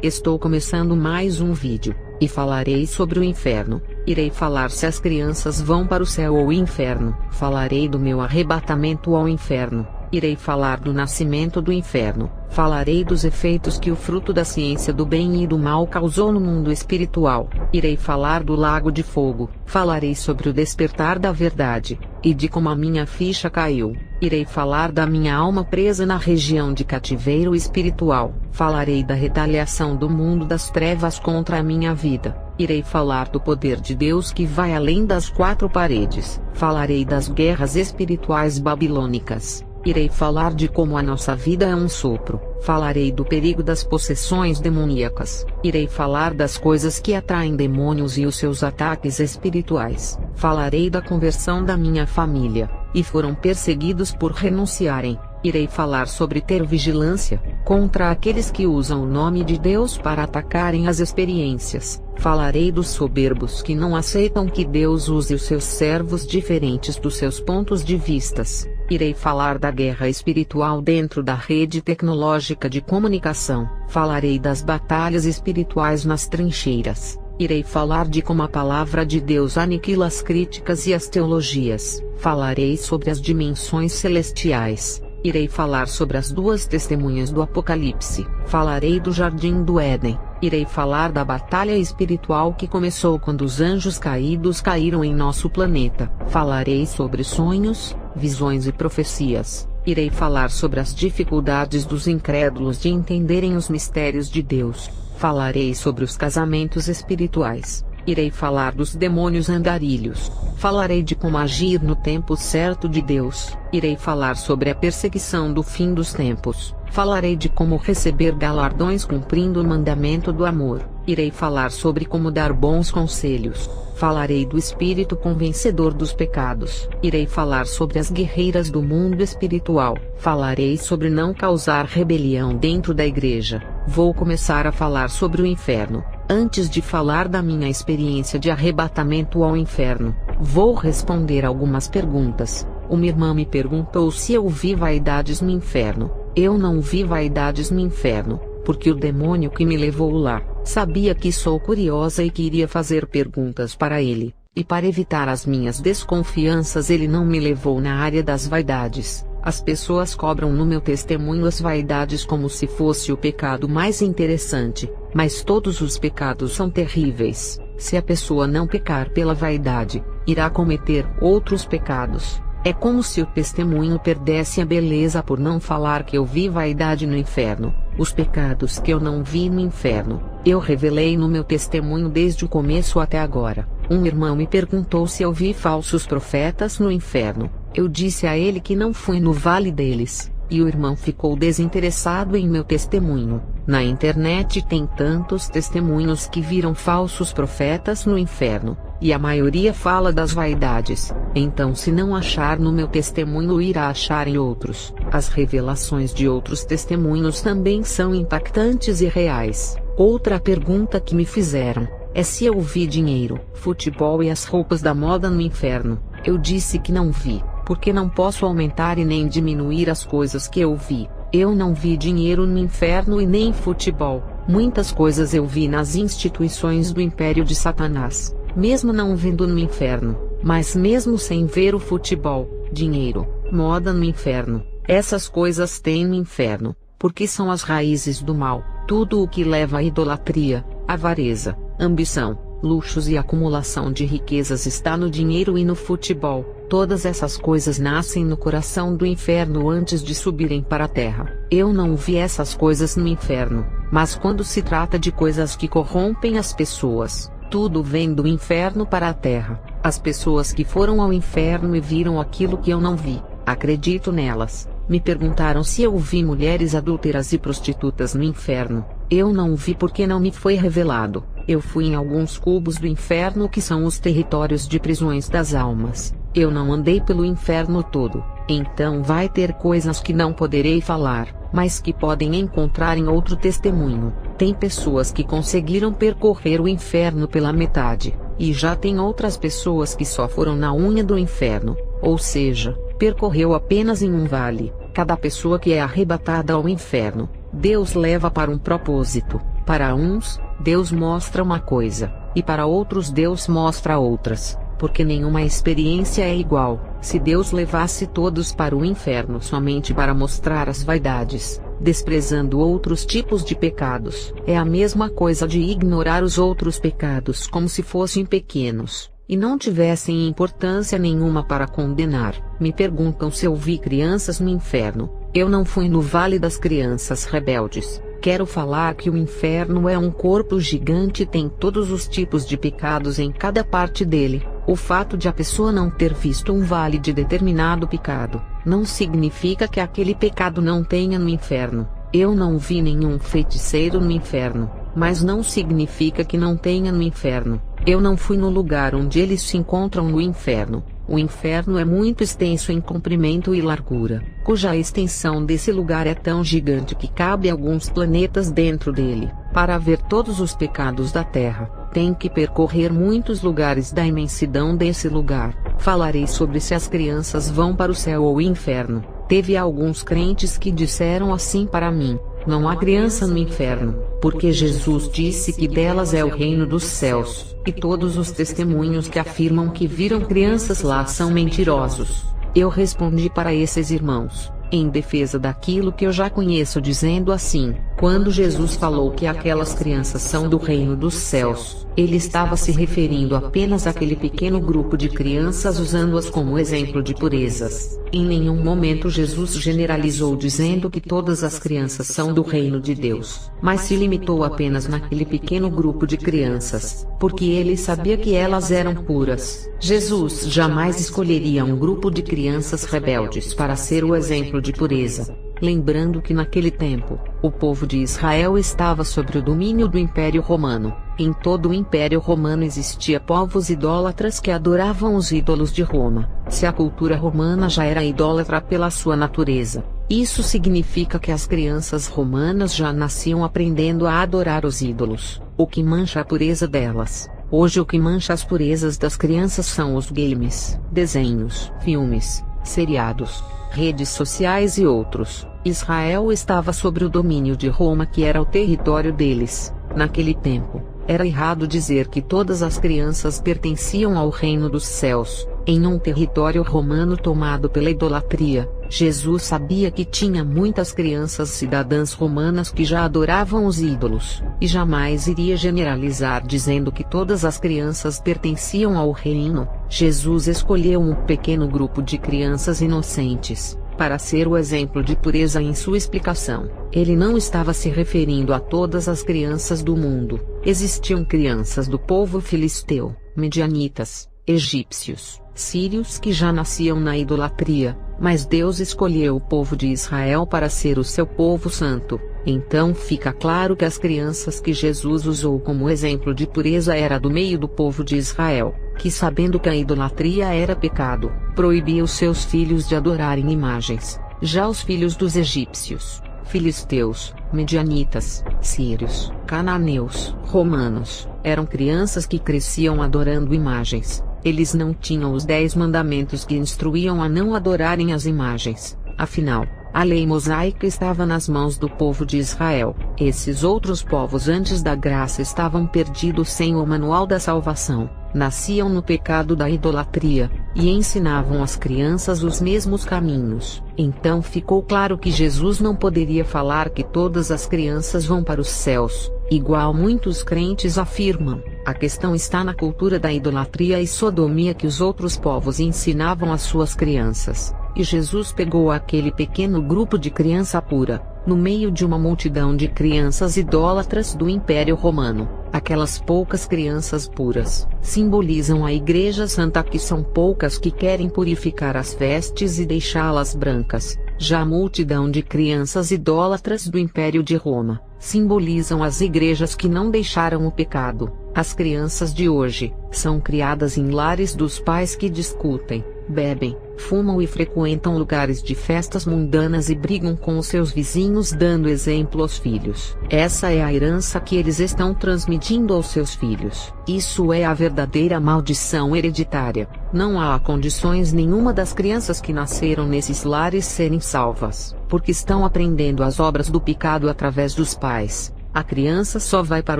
Estou começando mais um vídeo, e falarei sobre o inferno. Irei falar se as crianças vão para o céu ou o inferno. Falarei do meu arrebatamento ao inferno. Irei falar do nascimento do inferno. Falarei dos efeitos que o fruto da ciência do bem e do mal causou no mundo espiritual. Irei falar do lago de fogo. Falarei sobre o despertar da verdade, e de como a minha ficha caiu. Irei falar da minha alma presa na região de cativeiro espiritual. Falarei da retaliação do mundo das trevas contra a minha vida. Irei falar do poder de Deus que vai além das quatro paredes. Falarei das guerras espirituais babilônicas. Irei falar de como a nossa vida é um sopro. Falarei do perigo das possessões demoníacas. Irei falar das coisas que atraem demônios e os seus ataques espirituais. Falarei da conversão da minha família, e foram perseguidos por renunciarem. Irei falar sobre ter vigilância contra aqueles que usam o nome de Deus para atacarem as experiências. Falarei dos soberbos que não aceitam que Deus use os seus servos diferentes dos seus pontos de vistas. Irei falar da guerra espiritual dentro da rede tecnológica de comunicação. Falarei das batalhas espirituais nas trincheiras. Irei falar de como a palavra de Deus aniquila as críticas e as teologias. Falarei sobre as dimensões celestiais. Irei falar sobre as duas testemunhas do Apocalipse. Falarei do Jardim do Éden. Irei falar da batalha espiritual que começou quando os anjos caídos caíram em nosso planeta. Falarei sobre sonhos, visões e profecias. Irei falar sobre as dificuldades dos incrédulos de entenderem os mistérios de Deus. Falarei sobre os casamentos espirituais. Irei falar dos demônios andarilhos. Falarei de como agir no tempo certo de Deus. Irei falar sobre a perseguição do fim dos tempos. Falarei de como receber galardões cumprindo o mandamento do amor. Irei falar sobre como dar bons conselhos. Falarei do espírito convencedor dos pecados. Irei falar sobre as guerreiras do mundo espiritual. Falarei sobre não causar rebelião dentro da igreja. Vou começar a falar sobre o inferno. Antes de falar da minha experiência de arrebatamento ao inferno, vou responder algumas perguntas. Uma irmã me perguntou se eu vi vaidades no inferno. Eu não vi vaidades no inferno, porque o demônio que me levou lá sabia que sou curiosa e que iria fazer perguntas para ele, e para evitar as minhas desconfianças ele não me levou na área das vaidades. As pessoas cobram no meu testemunho as vaidades como se fosse o pecado mais interessante, mas todos os pecados são terríveis. Se a pessoa não pecar pela vaidade, irá cometer outros pecados. É como se o testemunho perdesse a beleza por não falar que eu vi vaidade no inferno. Os pecados que eu não vi no inferno, eu revelei no meu testemunho desde o começo até agora. Um irmão me perguntou se eu vi falsos profetas no inferno. Eu disse a ele que não fui no vale deles, e o irmão ficou desinteressado em meu testemunho. Na internet tem tantos testemunhos que viram falsos profetas no inferno, e a maioria fala das vaidades. Então, se não achar no meu testemunho, irá achar em outros. As revelações de outros testemunhos também são impactantes e reais. Outra pergunta que me fizeram é se eu vi dinheiro, futebol e as roupas da moda no inferno. Eu disse que não vi, porque não posso aumentar e nem diminuir as coisas que eu vi. Eu não vi dinheiro no inferno e nem futebol. Muitas coisas eu vi nas instituições do império de Satanás, mesmo não vendo no inferno. Mas mesmo sem ver o futebol, dinheiro, moda no inferno, essas coisas têm no inferno, porque são as raízes do mal. Tudo o que leva à idolatria, avareza, ambição, luxos e acumulação de riquezas está no dinheiro e no futebol. Todas essas coisas nascem no coração do inferno antes de subirem para a terra. Eu não vi essas coisas no inferno, mas quando se trata de coisas que corrompem as pessoas, tudo vem do inferno para a terra. As pessoas que foram ao inferno e viram aquilo que eu não vi, acredito nelas. Me perguntaram se eu vi mulheres adúlteras e prostitutas no inferno. Eu não vi porque não me foi revelado. Eu fui em alguns cubos do inferno que são os territórios de prisões das almas. Eu não andei pelo inferno todo, então vai ter coisas que não poderei falar, mas que podem encontrar em outro testemunho. Tem pessoas que conseguiram percorrer o inferno pela metade, e já tem outras pessoas que só foram na unha do inferno, ou seja, percorreu apenas em um vale. Cada pessoa que é arrebatada ao inferno, Deus leva para um propósito, Para uns, Deus mostra uma coisa, e para outros Deus mostra outras, porque nenhuma experiência é igual. Se Deus levasse todos para o inferno somente para mostrar as vaidades, desprezando outros tipos de pecados, é a mesma coisa de ignorar os outros pecados como se fossem pequenos, e não tivessem importância nenhuma para condenar. Me perguntam se eu vi crianças no inferno. Eu não fui no Vale das Crianças Rebeldes. Quero falar que o inferno é um corpo gigante e tem todos os tipos de pecados em cada parte dele. O fato de a pessoa não ter visto um vale de determinado pecado, não significa que aquele pecado não tenha no inferno. Eu não vi nenhum feiticeiro no inferno, mas não significa que não tenha no inferno. Eu não fui no lugar onde eles se encontram no inferno. O inferno é muito extenso em comprimento e largura, cuja extensão desse lugar é tão gigante que cabe alguns planetas dentro dele. Para ver todos os pecados da Terra, tem que percorrer muitos lugares da imensidão desse lugar. Falarei sobre se as crianças vão para o céu ou o inferno. Teve alguns crentes que disseram assim para mim: não há criança no inferno, porque Jesus disse que delas é o reino dos céus, e todos os testemunhos que afirmam que viram crianças lá são mentirosos. Eu respondi para esses irmãos, em defesa daquilo que eu já conheço, dizendo assim: quando Jesus falou que aquelas crianças são do reino dos céus, ele estava se referindo apenas àquele pequeno grupo de crianças, usando-as como exemplo de purezas. Em nenhum momento Jesus generalizou dizendo que todas as crianças são do reino de Deus, mas se limitou apenas naquele pequeno grupo de crianças, porque ele sabia que elas eram puras. Jesus jamais escolheria um grupo de crianças rebeldes para ser o exemplo de pureza. Lembrando que naquele tempo, o povo de Israel estava sob o domínio do Império Romano. Em todo o Império Romano existia povos idólatras que adoravam os ídolos de Roma. Se a cultura romana já era idólatra pela sua natureza, isso significa que as crianças romanas já nasciam aprendendo a adorar os ídolos, o que mancha a pureza delas. Hoje o que mancha as purezas das crianças são os games, desenhos, filmes, seriados, redes sociais e outros. Israel estava sob o domínio de Roma, que era o território deles. Naquele tempo, era errado dizer que todas as crianças pertenciam ao reino dos céus, em um território romano tomado pela idolatria. Jesus sabia que tinha muitas crianças cidadãs romanas que já adoravam os ídolos, e jamais iria generalizar dizendo que todas as crianças pertenciam ao reino. Jesus escolheu um pequeno grupo de crianças inocentes para ser o exemplo de pureza em sua explicação. Ele não estava se referindo a todas as crianças do mundo. Existiam crianças do povo filisteu, medianitas, egípcios, sírios que já nasciam na idolatria, mas Deus escolheu o povo de Israel para ser o seu povo santo. Então fica claro que as crianças que Jesus usou como exemplo de pureza era do meio do povo de Israel, que, sabendo que a idolatria era pecado, proibia os seus filhos de adorarem imagens. Já os filhos dos egípcios, filisteus, medianitas, sírios, cananeus, romanos, eram crianças que cresciam adorando imagens. Eles não tinham os 10 mandamentos que instruíam a não adorarem as imagens. Afinal, a lei mosaica estava nas mãos do povo de Israel. Esses outros povos antes da graça estavam perdidos sem o manual da salvação, nasciam no pecado da idolatria, e ensinavam às crianças os mesmos caminhos. Então ficou claro que Jesus não poderia falar que todas as crianças vão para os céus, igual muitos crentes afirmam. A questão está na cultura da idolatria e sodomia que os outros povos ensinavam às suas crianças. E Jesus pegou aquele pequeno grupo de criança pura, no meio de uma multidão de crianças idólatras do Império Romano. Aquelas poucas crianças puras simbolizam a Igreja Santa, que são poucas que querem purificar as vestes e deixá-las brancas. Já a multidão de crianças idólatras do Império de Roma simbolizam as igrejas que não deixaram o pecado. As crianças de hoje são criadas em lares dos pais que discutem, bebem, fumam e frequentam lugares de festas mundanas e brigam com os seus vizinhos, dando exemplo aos filhos. Essa é a herança que eles estão transmitindo aos seus filhos. Isso é a verdadeira maldição hereditária. Não há condições nenhuma das crianças que nasceram nesses lares serem salvas, porque estão aprendendo as obras do pecado através dos pais. A criança só vai para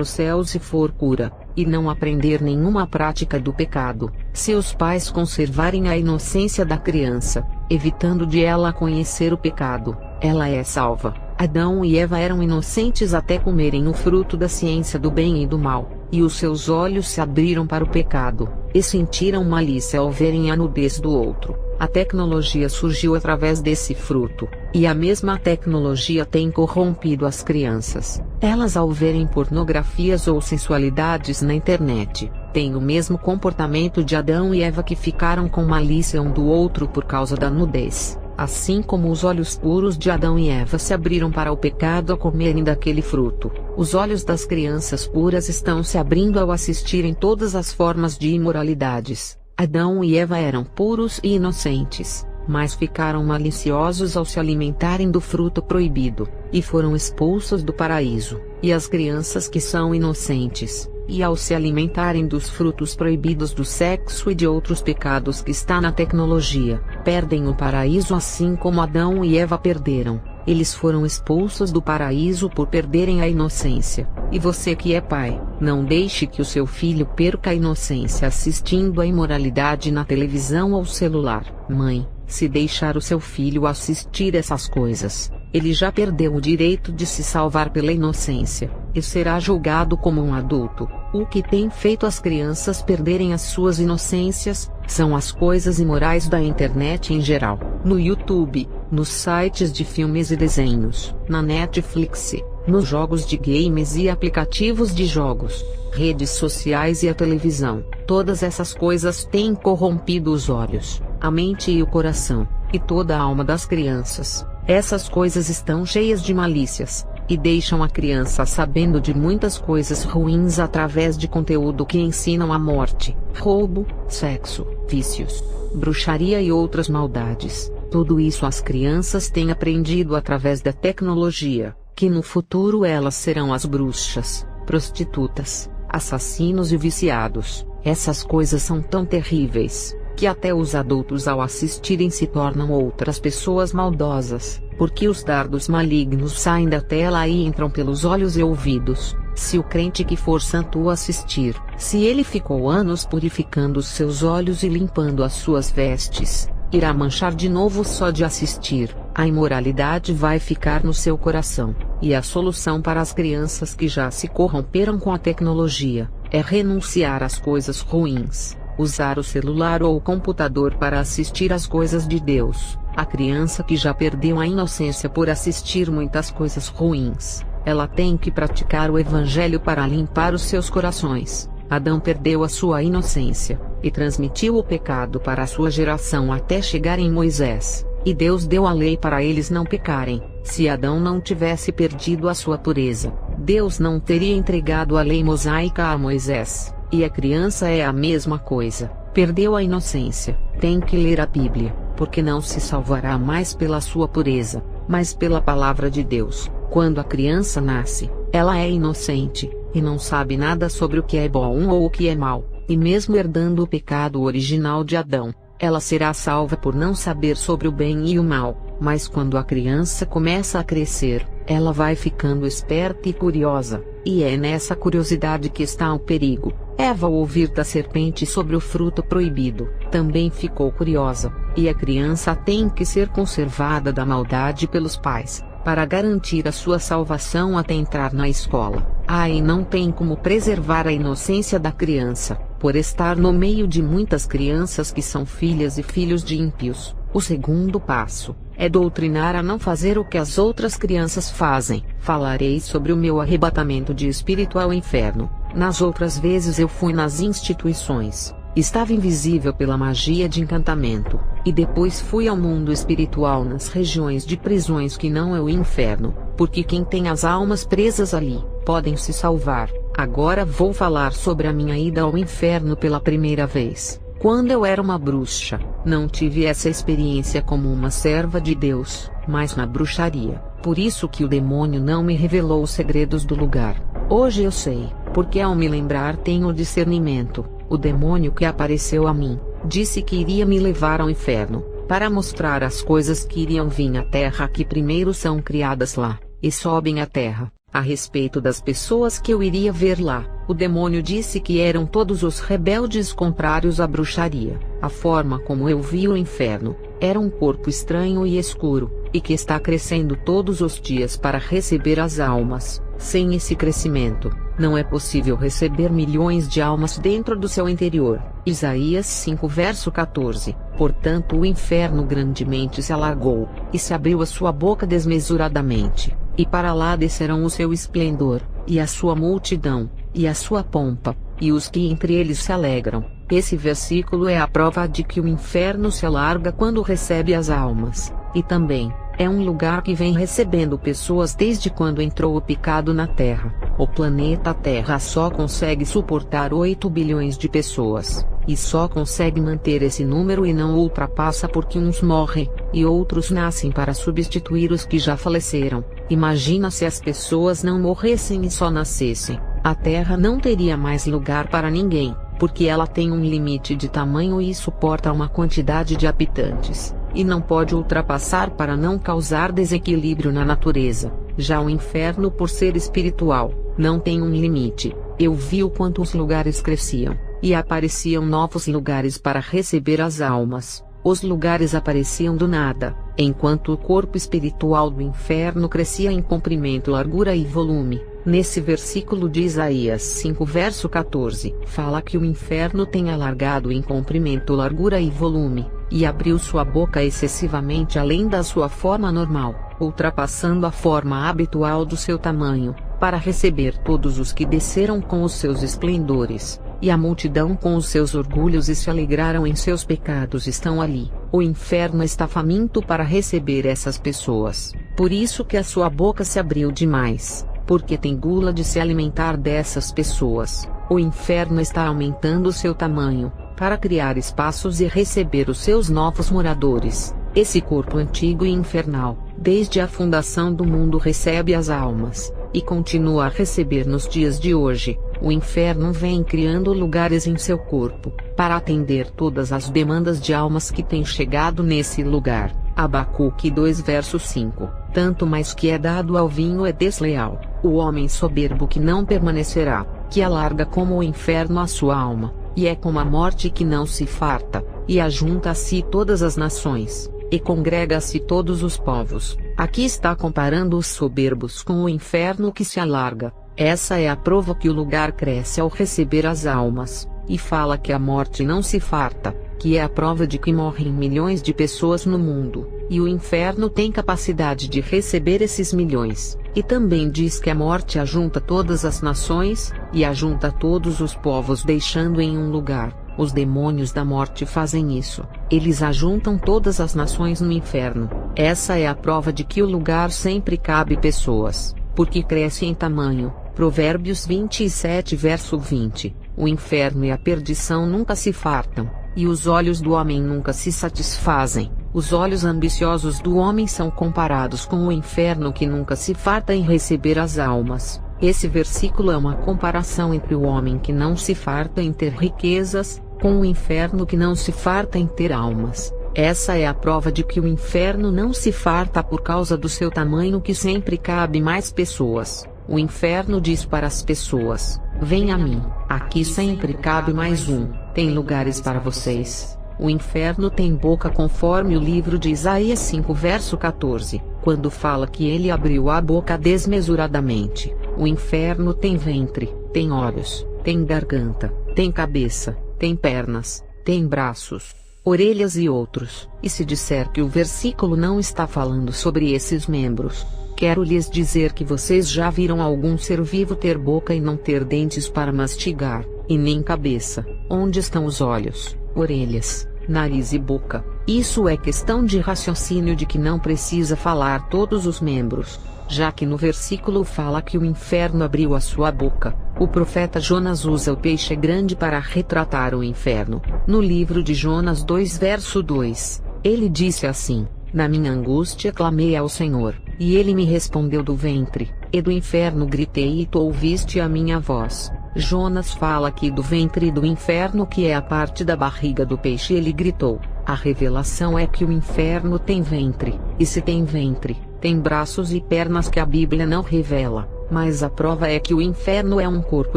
o céu se for pura, e não aprender nenhuma prática do pecado. Se os pais conservarem a inocência da criança, evitando de ela conhecer o pecado, ela é salva. Adão e Eva eram inocentes até comerem o fruto da ciência do bem e do mal, e os seus olhos se abriram para o pecado, e sentiram malícia ao verem a nudez do outro. A tecnologia surgiu através desse fruto, e a mesma tecnologia tem corrompido as crianças. Elas, ao verem pornografias ou sensualidades na internet, têm o mesmo comportamento de Adão e Eva, que ficaram com malícia um do outro por causa da nudez. Assim como os olhos puros de Adão e Eva se abriram para o pecado ao comerem daquele fruto, os olhos das crianças puras estão se abrindo ao assistirem todas as formas de imoralidades. Adão e Eva eram puros e inocentes, mas ficaram maliciosos ao se alimentarem do fruto proibido, e foram expulsos do paraíso. E as crianças que são inocentes, e ao se alimentarem dos frutos proibidos do sexo e de outros pecados que está na tecnologia, perdem o paraíso assim como Adão e Eva perderam. Eles foram expulsos do paraíso por perderem a inocência. E você que é pai, não deixe que o seu filho perca a inocência assistindo a imoralidade na televisão ou celular. Mãe, se deixar o seu filho assistir essas coisas, ele já perdeu o direito de se salvar pela inocência, e será julgado como um adulto. O que tem feito as crianças perderem as suas inocências, são as coisas imorais da internet em geral, no YouTube, nos sites de filmes e desenhos, na Netflix, nos jogos de games e aplicativos de jogos, redes sociais e a televisão. Todas essas coisas têm corrompido os olhos, a mente e o coração, e toda a alma das crianças. Essas coisas estão cheias de malícias, e deixam a criança sabendo de muitas coisas ruins através de conteúdo que ensinam a morte, roubo, sexo, vícios, bruxaria e outras maldades. Tudo isso as crianças têm aprendido através da tecnologia, que no futuro elas serão as bruxas, prostitutas, assassinos e viciados. Essas coisas são tão terríveis, que até os adultos ao assistirem se tornam outras pessoas maldosas, porque os dardos malignos saem da tela e entram pelos olhos e ouvidos. Se o crente que for santo o assistir, se ele ficou anos purificando os seus olhos e limpando as suas vestes, irá manchar de novo só de assistir. A imoralidade vai ficar no seu coração, e a solução para as crianças que já se corromperam com a tecnologia, é renunciar às coisas ruins, usar o celular ou o computador para assistir às coisas de Deus. A criança que já perdeu a inocência por assistir muitas coisas ruins, ela tem que praticar o evangelho para limpar os seus corações. Adão perdeu a sua inocência, e transmitiu o pecado para a sua geração até chegar em Moisés, e Deus deu a lei para eles não pecarem. Se Adão não tivesse perdido a sua pureza, Deus não teria entregado a lei mosaica a Moisés. E a criança é a mesma coisa, perdeu a inocência, tem que ler a Bíblia, porque não se salvará mais pela sua pureza, mas pela palavra de Deus. Quando a criança nasce, ela é inocente, e não sabe nada sobre o que é bom ou o que é mal, e mesmo herdando o pecado original de Adão, ela será salva por não saber sobre o bem e o mal. Mas quando a criança começa a crescer, ela vai ficando esperta e curiosa, e é nessa curiosidade que está o perigo. Eva, ao ouvir da serpente sobre o fruto proibido, também ficou curiosa, e a criança tem que ser conservada da maldade pelos pais, para garantir a sua salvação até entrar na escola. E não tem como preservar a inocência da criança, por estar no meio de muitas crianças que são filhas e filhos de ímpios. O segundo passo é doutrinar a não fazer o que as outras crianças fazem. Falarei sobre o meu arrebatamento de espírito ao inferno. Nas outras vezes eu fui nas instituições, estava invisível pela magia de encantamento, e depois fui ao mundo espiritual nas regiões de prisões que não é o inferno, porque quem tem as almas presas ali, podem se salvar. Agora vou falar sobre a minha ida ao inferno pela primeira vez. Quando eu era uma bruxa, não tive essa experiência como uma serva de Deus, mas na bruxaria. Por isso que o demônio não me revelou os segredos do lugar. Hoje eu sei, porque ao me lembrar tenho discernimento. O demônio que apareceu a mim, disse que iria me levar ao inferno, para mostrar as coisas que iriam vir à terra que primeiro são criadas lá, e sobem à terra. A respeito das pessoas que eu iria ver lá, o demônio disse que eram todos os rebeldes contrários à bruxaria. A forma como eu vi o inferno, era um corpo estranho e escuro, e que está crescendo todos os dias para receber as almas. Sem esse crescimento, não é possível receber milhões de almas dentro do seu interior. Isaías 5 verso 14. Portanto o inferno grandemente se alargou, e se abriu a sua boca desmesuradamente, e para lá descerão o seu esplendor, e a sua multidão, e a sua pompa, e os que entre eles se alegram. Esse versículo é a prova de que o inferno se alarga quando recebe as almas, e também, é um lugar que vem recebendo pessoas desde quando entrou o pecado na Terra. O planeta Terra só consegue suportar 8 bilhões de pessoas, e só consegue manter esse número e não ultrapassa porque uns morrem, e outros nascem para substituir os que já faleceram. Imagina se as pessoas não morressem e só nascessem. A Terra não teria mais lugar para ninguém, porque ela tem um limite de tamanho e suporta uma quantidade de habitantes, e não pode ultrapassar para não causar desequilíbrio na natureza. Já o inferno, por ser espiritual, não tem um limite. Eu vi o quanto os lugares cresciam, e apareciam novos lugares para receber as almas. Os lugares apareciam do nada, enquanto o corpo espiritual do inferno crescia em comprimento, largura e volume. Nesse versículo de Isaías 5 verso 14, fala que o inferno tem alargado em comprimento, largura e volume, e abriu sua boca excessivamente além da sua forma normal, ultrapassando a forma habitual do seu tamanho, para receber todos os que desceram com os seus esplendores, e a multidão com os seus orgulhos e se alegraram em seus pecados estão ali. O inferno está faminto para receber essas pessoas, por isso que a sua boca se abriu demais, porque tem gula de se alimentar dessas pessoas. O inferno está aumentando seu tamanho, para criar espaços e receber os seus novos moradores. Esse corpo antigo e infernal, desde a fundação do mundo recebe as almas, e continua a receber nos dias de hoje. O inferno vem criando lugares em seu corpo, para atender todas as demandas de almas que têm chegado nesse lugar. Abacuque 2 verso 5. Tanto mais que é dado ao vinho é desleal, o homem soberbo que não permanecerá, que alarga como o inferno a sua alma, e é como a morte que não se farta, e ajunta a si todas as nações, e congrega a si todos os povos. Aqui está comparando os soberbos com o inferno que se alarga. Essa é a prova que o lugar cresce ao receber as almas, e fala que a morte não se farta, que é a prova de que morrem milhões de pessoas no mundo, e o inferno tem capacidade de receber esses milhões. E também diz que a morte ajunta todas as nações, e ajunta todos os povos deixando em um lugar. Os demônios da morte fazem isso, eles ajuntam todas as nações no inferno. Essa é a prova de que o lugar sempre cabe pessoas, porque cresce em tamanho. Provérbios 27 verso 20. O inferno e a perdição nunca se fartam, e os olhos do homem nunca se satisfazem. Os olhos ambiciosos do homem são comparados com o inferno que nunca se farta em receber as almas. Esse versículo é uma comparação entre o homem que não se farta em ter riquezas, com o inferno que não se farta em ter almas. Essa é a prova de que o inferno não se farta por causa do seu tamanho, que sempre cabe mais pessoas. O inferno diz para as pessoas: vem a mim, aqui sempre cabe mais um, tem lugares para vocês. O inferno tem boca conforme o livro de Isaías 5 verso 14, quando fala que ele abriu a boca desmesuradamente. O inferno tem ventre, tem olhos, tem garganta, tem cabeça, tem pernas, tem braços, orelhas e outros. E se disser que o versículo não está falando sobre esses membros, quero lhes dizer que vocês já viram algum ser vivo ter boca e não ter dentes para mastigar, e nem cabeça. Onde estão os olhos, orelhas, nariz e boca? Isso é questão de raciocínio de que não precisa falar todos os membros, já que no versículo fala que o inferno abriu a sua boca. O profeta Jonas usa o peixe grande para retratar o inferno. No livro de Jonas 2 verso 2, ele disse assim: na minha angústia clamei ao Senhor, e ele me respondeu do ventre, e do inferno gritei e tu ouviste a minha voz. Jonas fala aqui do ventre e do inferno, que é a parte da barriga do peixe. Ele gritou. A revelação é que o inferno tem ventre, e se tem ventre, tem braços e pernas que a Bíblia não revela. Mas a prova é que o inferno é um corpo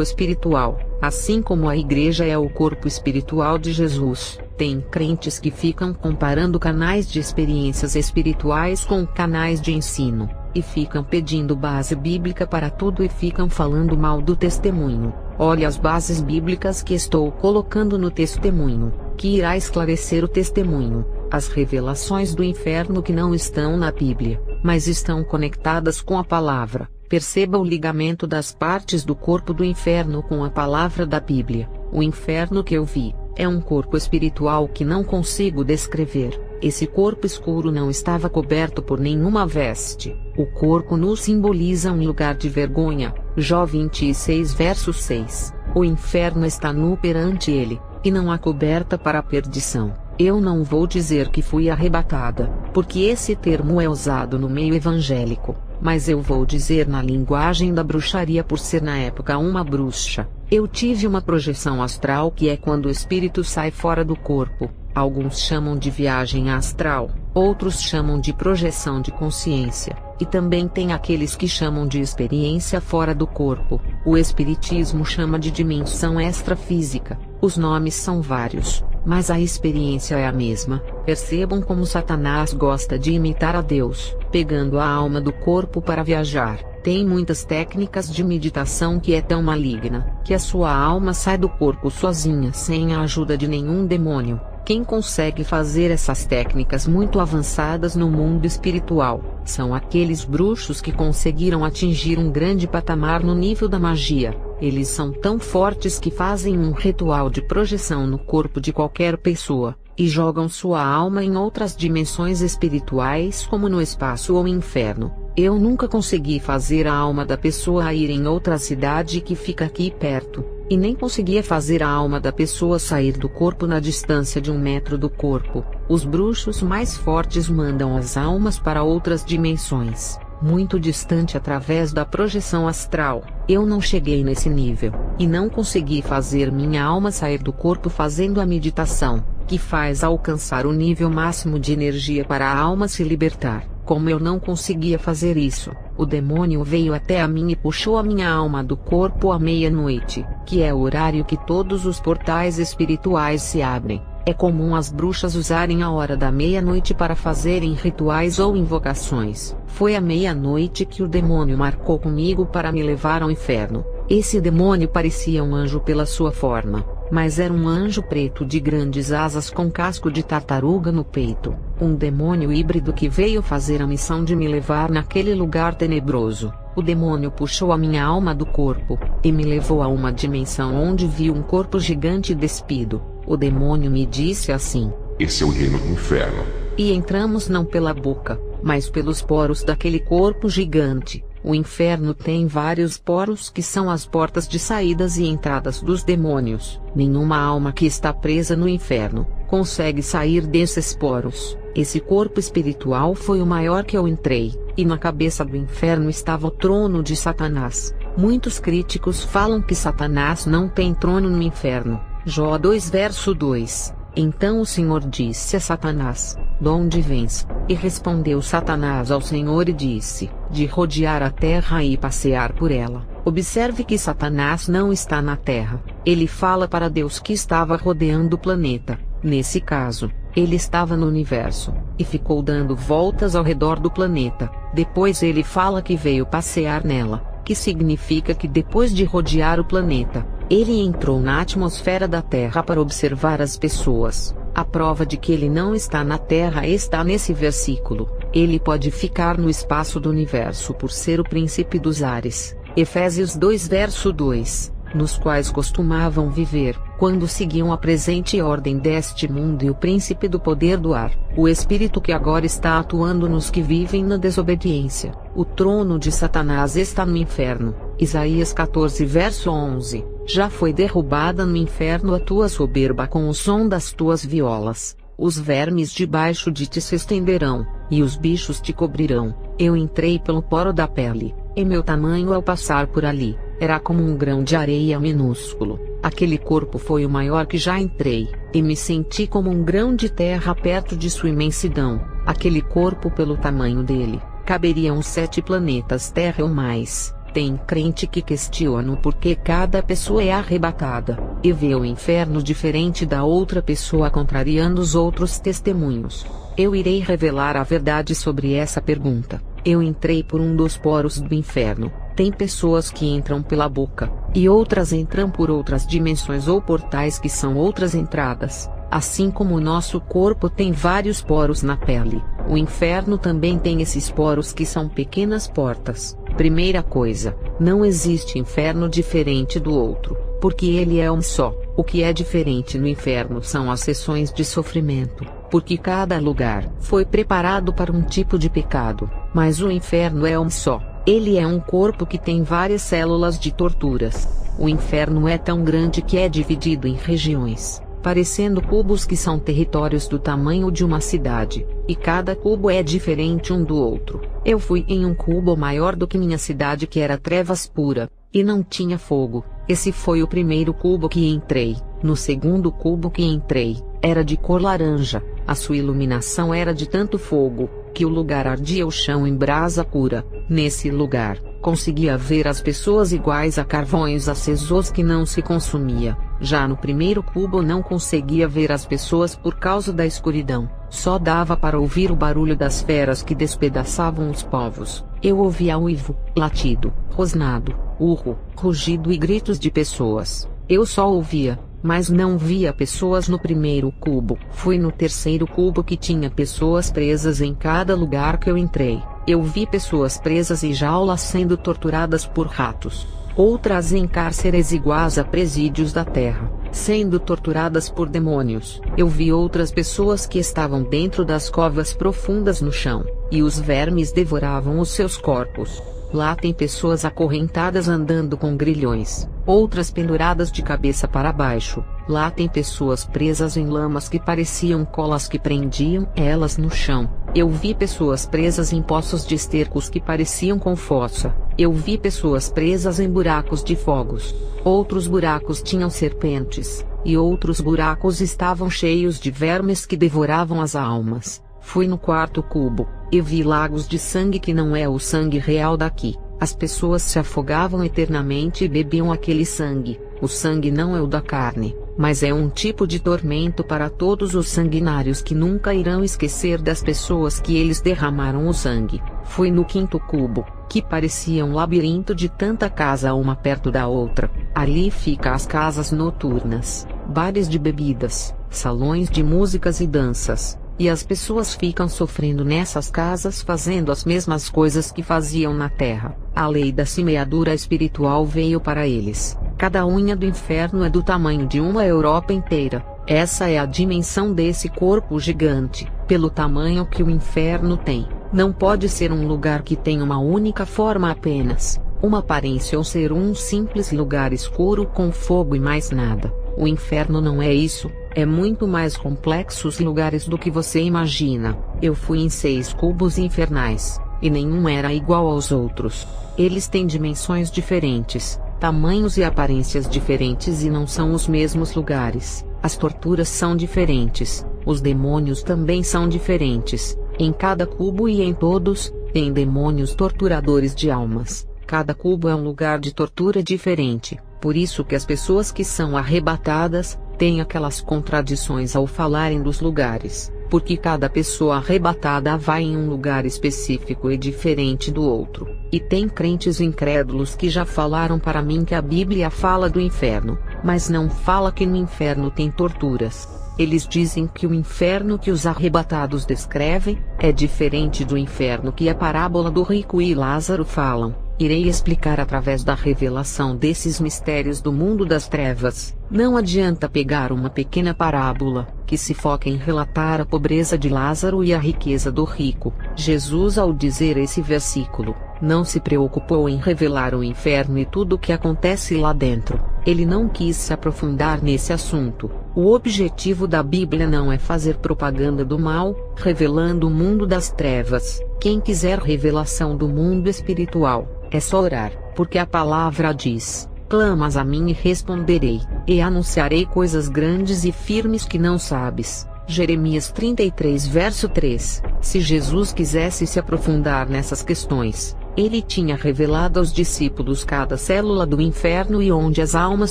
espiritual, assim como a igreja é o corpo espiritual de Jesus. Tem crentes que ficam comparando canais de experiências espirituais com canais de ensino, e ficam pedindo base bíblica para tudo e ficam falando mal do testemunho. Olha as bases bíblicas que estou colocando no testemunho, que irá esclarecer o testemunho, as revelações do inferno que não estão na Bíblia, mas estão conectadas com a palavra. Perceba o ligamento das partes do corpo do inferno com a palavra da Bíblia. O inferno que eu vi é um corpo espiritual que não consigo descrever. Esse corpo escuro não estava coberto por nenhuma veste. O corpo nu simboliza um lugar de vergonha. Jó 26 verso 6. O inferno está nu perante ele, e não há coberta para a perdição. Eu não vou dizer que fui arrebatada, porque esse termo é usado no meio evangélico, mas eu vou dizer na linguagem da bruxaria por ser na época uma bruxa. Eu tive uma projeção astral, que é quando o espírito sai fora do corpo. Alguns chamam de viagem astral, outros chamam de projeção de consciência, e também tem aqueles que chamam de experiência fora do corpo. O espiritismo chama de dimensão extrafísica. Os nomes são vários, mas a experiência é a mesma. Percebam como Satanás gosta de imitar a Deus, pegando a alma do corpo para viajar. Tem muitas técnicas de meditação que é tão maligna, que a sua alma sai do corpo sozinha sem a ajuda de nenhum demônio. Quem consegue fazer essas técnicas muito avançadas no mundo espiritual, são aqueles bruxos que conseguiram atingir um grande patamar no nível da magia. Eles são tão fortes que fazem um ritual de projeção no corpo de qualquer pessoa, e jogam sua alma em outras dimensões espirituais como no espaço ou inferno. Eu nunca consegui fazer a alma da pessoa ir em outra cidade que fica aqui perto, e nem conseguia fazer a alma da pessoa sair do corpo na distância de 1 metro do corpo. Os bruxos mais fortes mandam as almas para outras dimensões, muito distante através da projeção astral. Eu não cheguei nesse nível, e não consegui fazer minha alma sair do corpo fazendo a meditação, que faz alcançar o nível máximo de energia para a alma se libertar. Como eu não conseguia fazer isso, o demônio veio até a mim e puxou a minha alma do corpo à meia-noite, que é o horário que todos os portais espirituais se abrem. É comum as bruxas usarem a hora da meia-noite para fazerem rituais ou invocações. Foi à meia-noite que o demônio marcou comigo para me levar ao inferno. Esse demônio parecia um anjo pela sua forma, mas era um anjo preto de grandes asas com casco de tartaruga no peito. Um demônio híbrido que veio fazer a missão de me levar naquele lugar tenebroso. O demônio puxou a minha alma do corpo, e me levou a uma dimensão onde vi um corpo gigante despido. O demônio me disse assim: esse é o reino do inferno. E entramos não pela boca, mas pelos poros daquele corpo gigante. O inferno tem vários poros que são as portas de saídas e entradas dos demônios. Nenhuma alma que está presa no inferno consegue sair desses poros. Esse corpo espiritual foi o maior que eu entrei, e na cabeça do inferno estava o trono de Satanás. Muitos críticos falam que Satanás não tem trono no inferno. Jó 2 verso 2. Então o Senhor disse a Satanás: de onde vens? E respondeu Satanás ao Senhor e disse: de rodear a terra e passear por ela. Observe que Satanás não está na terra. Ele fala para Deus que estava rodeando o planeta. Nesse caso, ele estava no universo, e ficou dando voltas ao redor do planeta. Depois ele fala que veio passear nela, que significa que depois de rodear o planeta, ele entrou na atmosfera da Terra para observar as pessoas. A prova de que ele não está na Terra está nesse versículo. Ele pode ficar no espaço do universo por ser o príncipe dos ares. Efésios 2 verso 2. Nos quais costumavam viver, quando seguiam a presente ordem deste mundo e o príncipe do poder do ar, o espírito que agora está atuando nos que vivem na desobediência. O trono de Satanás está no inferno. Isaías 14 verso 11. Já foi derrubada no inferno a tua soberba com o som das tuas violas. Os vermes debaixo de ti se estenderão, e os bichos te cobrirão. Eu entrei pelo poro da pele, e meu tamanho ao passar por ali era como um grão de areia minúsculo. Aquele corpo foi o maior que já entrei, e me senti como um grão de terra perto de sua imensidão. Aquele corpo, pelo tamanho dele, caberiam 7 planetas Terra ou mais. Tem crente que questiona o porquê cada pessoa é arrebatada, e vê o inferno diferente da outra pessoa, contrariando os outros testemunhos. Eu irei revelar a verdade sobre essa pergunta. Eu entrei por um dos poros do inferno. Tem pessoas que entram pela boca, e outras entram por outras dimensões ou portais que são outras entradas. Assim como o nosso corpo tem vários poros na pele, o inferno também tem esses poros que são pequenas portas. Primeira coisa, não existe inferno diferente do outro, porque ele é um só. O que é diferente no inferno são as sessões de sofrimento, porque cada lugar foi preparado para um tipo de pecado, mas o inferno é um só. Ele é um corpo que tem várias células de torturas. O inferno é tão grande que é dividido em regiões, parecendo cubos que são territórios do tamanho de uma cidade, e cada cubo é diferente um do outro. Eu fui em um cubo maior do que minha cidade, que era trevas pura, e não tinha fogo. Esse foi o primeiro cubo que entrei. No segundo cubo que entrei, era de cor laranja. A sua iluminação era de tanto fogo, que o lugar ardia o chão em brasa pura. Nesse lugar, conseguia ver as pessoas iguais a carvões acesos que não se consumia. Já no primeiro cubo não conseguia ver as pessoas por causa da escuridão. Só dava para ouvir o barulho das feras que despedaçavam os povos. Eu ouvia uivo, latido, rosnado, urro, rugido e gritos de pessoas. Eu só ouvia, mas não via pessoas no primeiro cubo. Fui no terceiro cubo que tinha pessoas presas em cada lugar que eu entrei. Eu vi pessoas presas em jaulas sendo torturadas por ratos. Outras em cárceres iguais a presídios da terra, sendo torturadas por demônios. Eu vi outras pessoas que estavam dentro das covas profundas no chão, e os vermes devoravam os seus corpos. Lá tem pessoas acorrentadas andando com grilhões, outras penduradas de cabeça para baixo. Lá tem pessoas presas em lamas que pareciam colas que prendiam elas no chão. Eu vi pessoas presas em poços de estercos que pareciam com fossa. Eu vi pessoas presas em buracos de fogos. Outros buracos tinham serpentes, e outros buracos estavam cheios de vermes que devoravam as almas. Fui no quarto cubo, e vi lagos de sangue que não é o sangue real daqui. As pessoas se afogavam eternamente e bebiam aquele sangue. O sangue não é o da carne, mas é um tipo de tormento para todos os sanguinários que nunca irão esquecer das pessoas que eles derramaram o sangue. Fui no quinto cubo, que parecia um labirinto de tanta casa uma perto da outra. Ali fica as casas noturnas, bares de bebidas, salões de músicas e danças. E as pessoas ficam sofrendo nessas casas fazendo as mesmas coisas que faziam na terra. A lei da semeadura espiritual veio para eles. Cada unha do inferno é do tamanho de uma Europa inteira. Essa é a dimensão desse corpo gigante. Pelo tamanho que o inferno tem, não pode ser um lugar que tem uma única forma apenas, uma aparência, ou ser um simples lugar escuro com fogo e mais nada. O inferno não é isso. É muito mais complexo os lugares do que você imagina. Eu fui em 6 cubos infernais, e nenhum era igual aos outros. Eles têm dimensões diferentes, tamanhos e aparências diferentes e não são os mesmos lugares. As torturas são diferentes, os demônios também são diferentes. Em cada cubo e em todos, tem demônios torturadores de almas. Cada cubo é um lugar de tortura diferente. Por isso que as pessoas que são arrebatadas têm aquelas contradições ao falarem dos lugares, porque cada pessoa arrebatada vai em um lugar específico e diferente do outro. E tem crentes incrédulos que já falaram para mim que a Bíblia fala do inferno, mas não fala que no inferno tem torturas. Eles dizem que o inferno que os arrebatados descrevem é diferente do inferno que a parábola do rico e Lázaro falam. Irei explicar através da revelação desses mistérios do mundo das trevas. Não adianta pegar uma pequena parábola, que se foca em relatar a pobreza de Lázaro e a riqueza do rico. Jesus, ao dizer esse versículo, não se preocupou em revelar o inferno e tudo o que acontece lá dentro. Ele não quis se aprofundar nesse assunto. O objetivo da Bíblia não é fazer propaganda do mal, revelando o mundo das trevas. Quem quiser revelação do mundo espiritual, é só orar, porque a palavra diz: clamas a mim e responderei, e anunciarei coisas grandes e firmes que não sabes. Jeremias 33 verso 3. Se Jesus quisesse se aprofundar nessas questões, Ele tinha revelado aos discípulos cada célula do inferno e onde as almas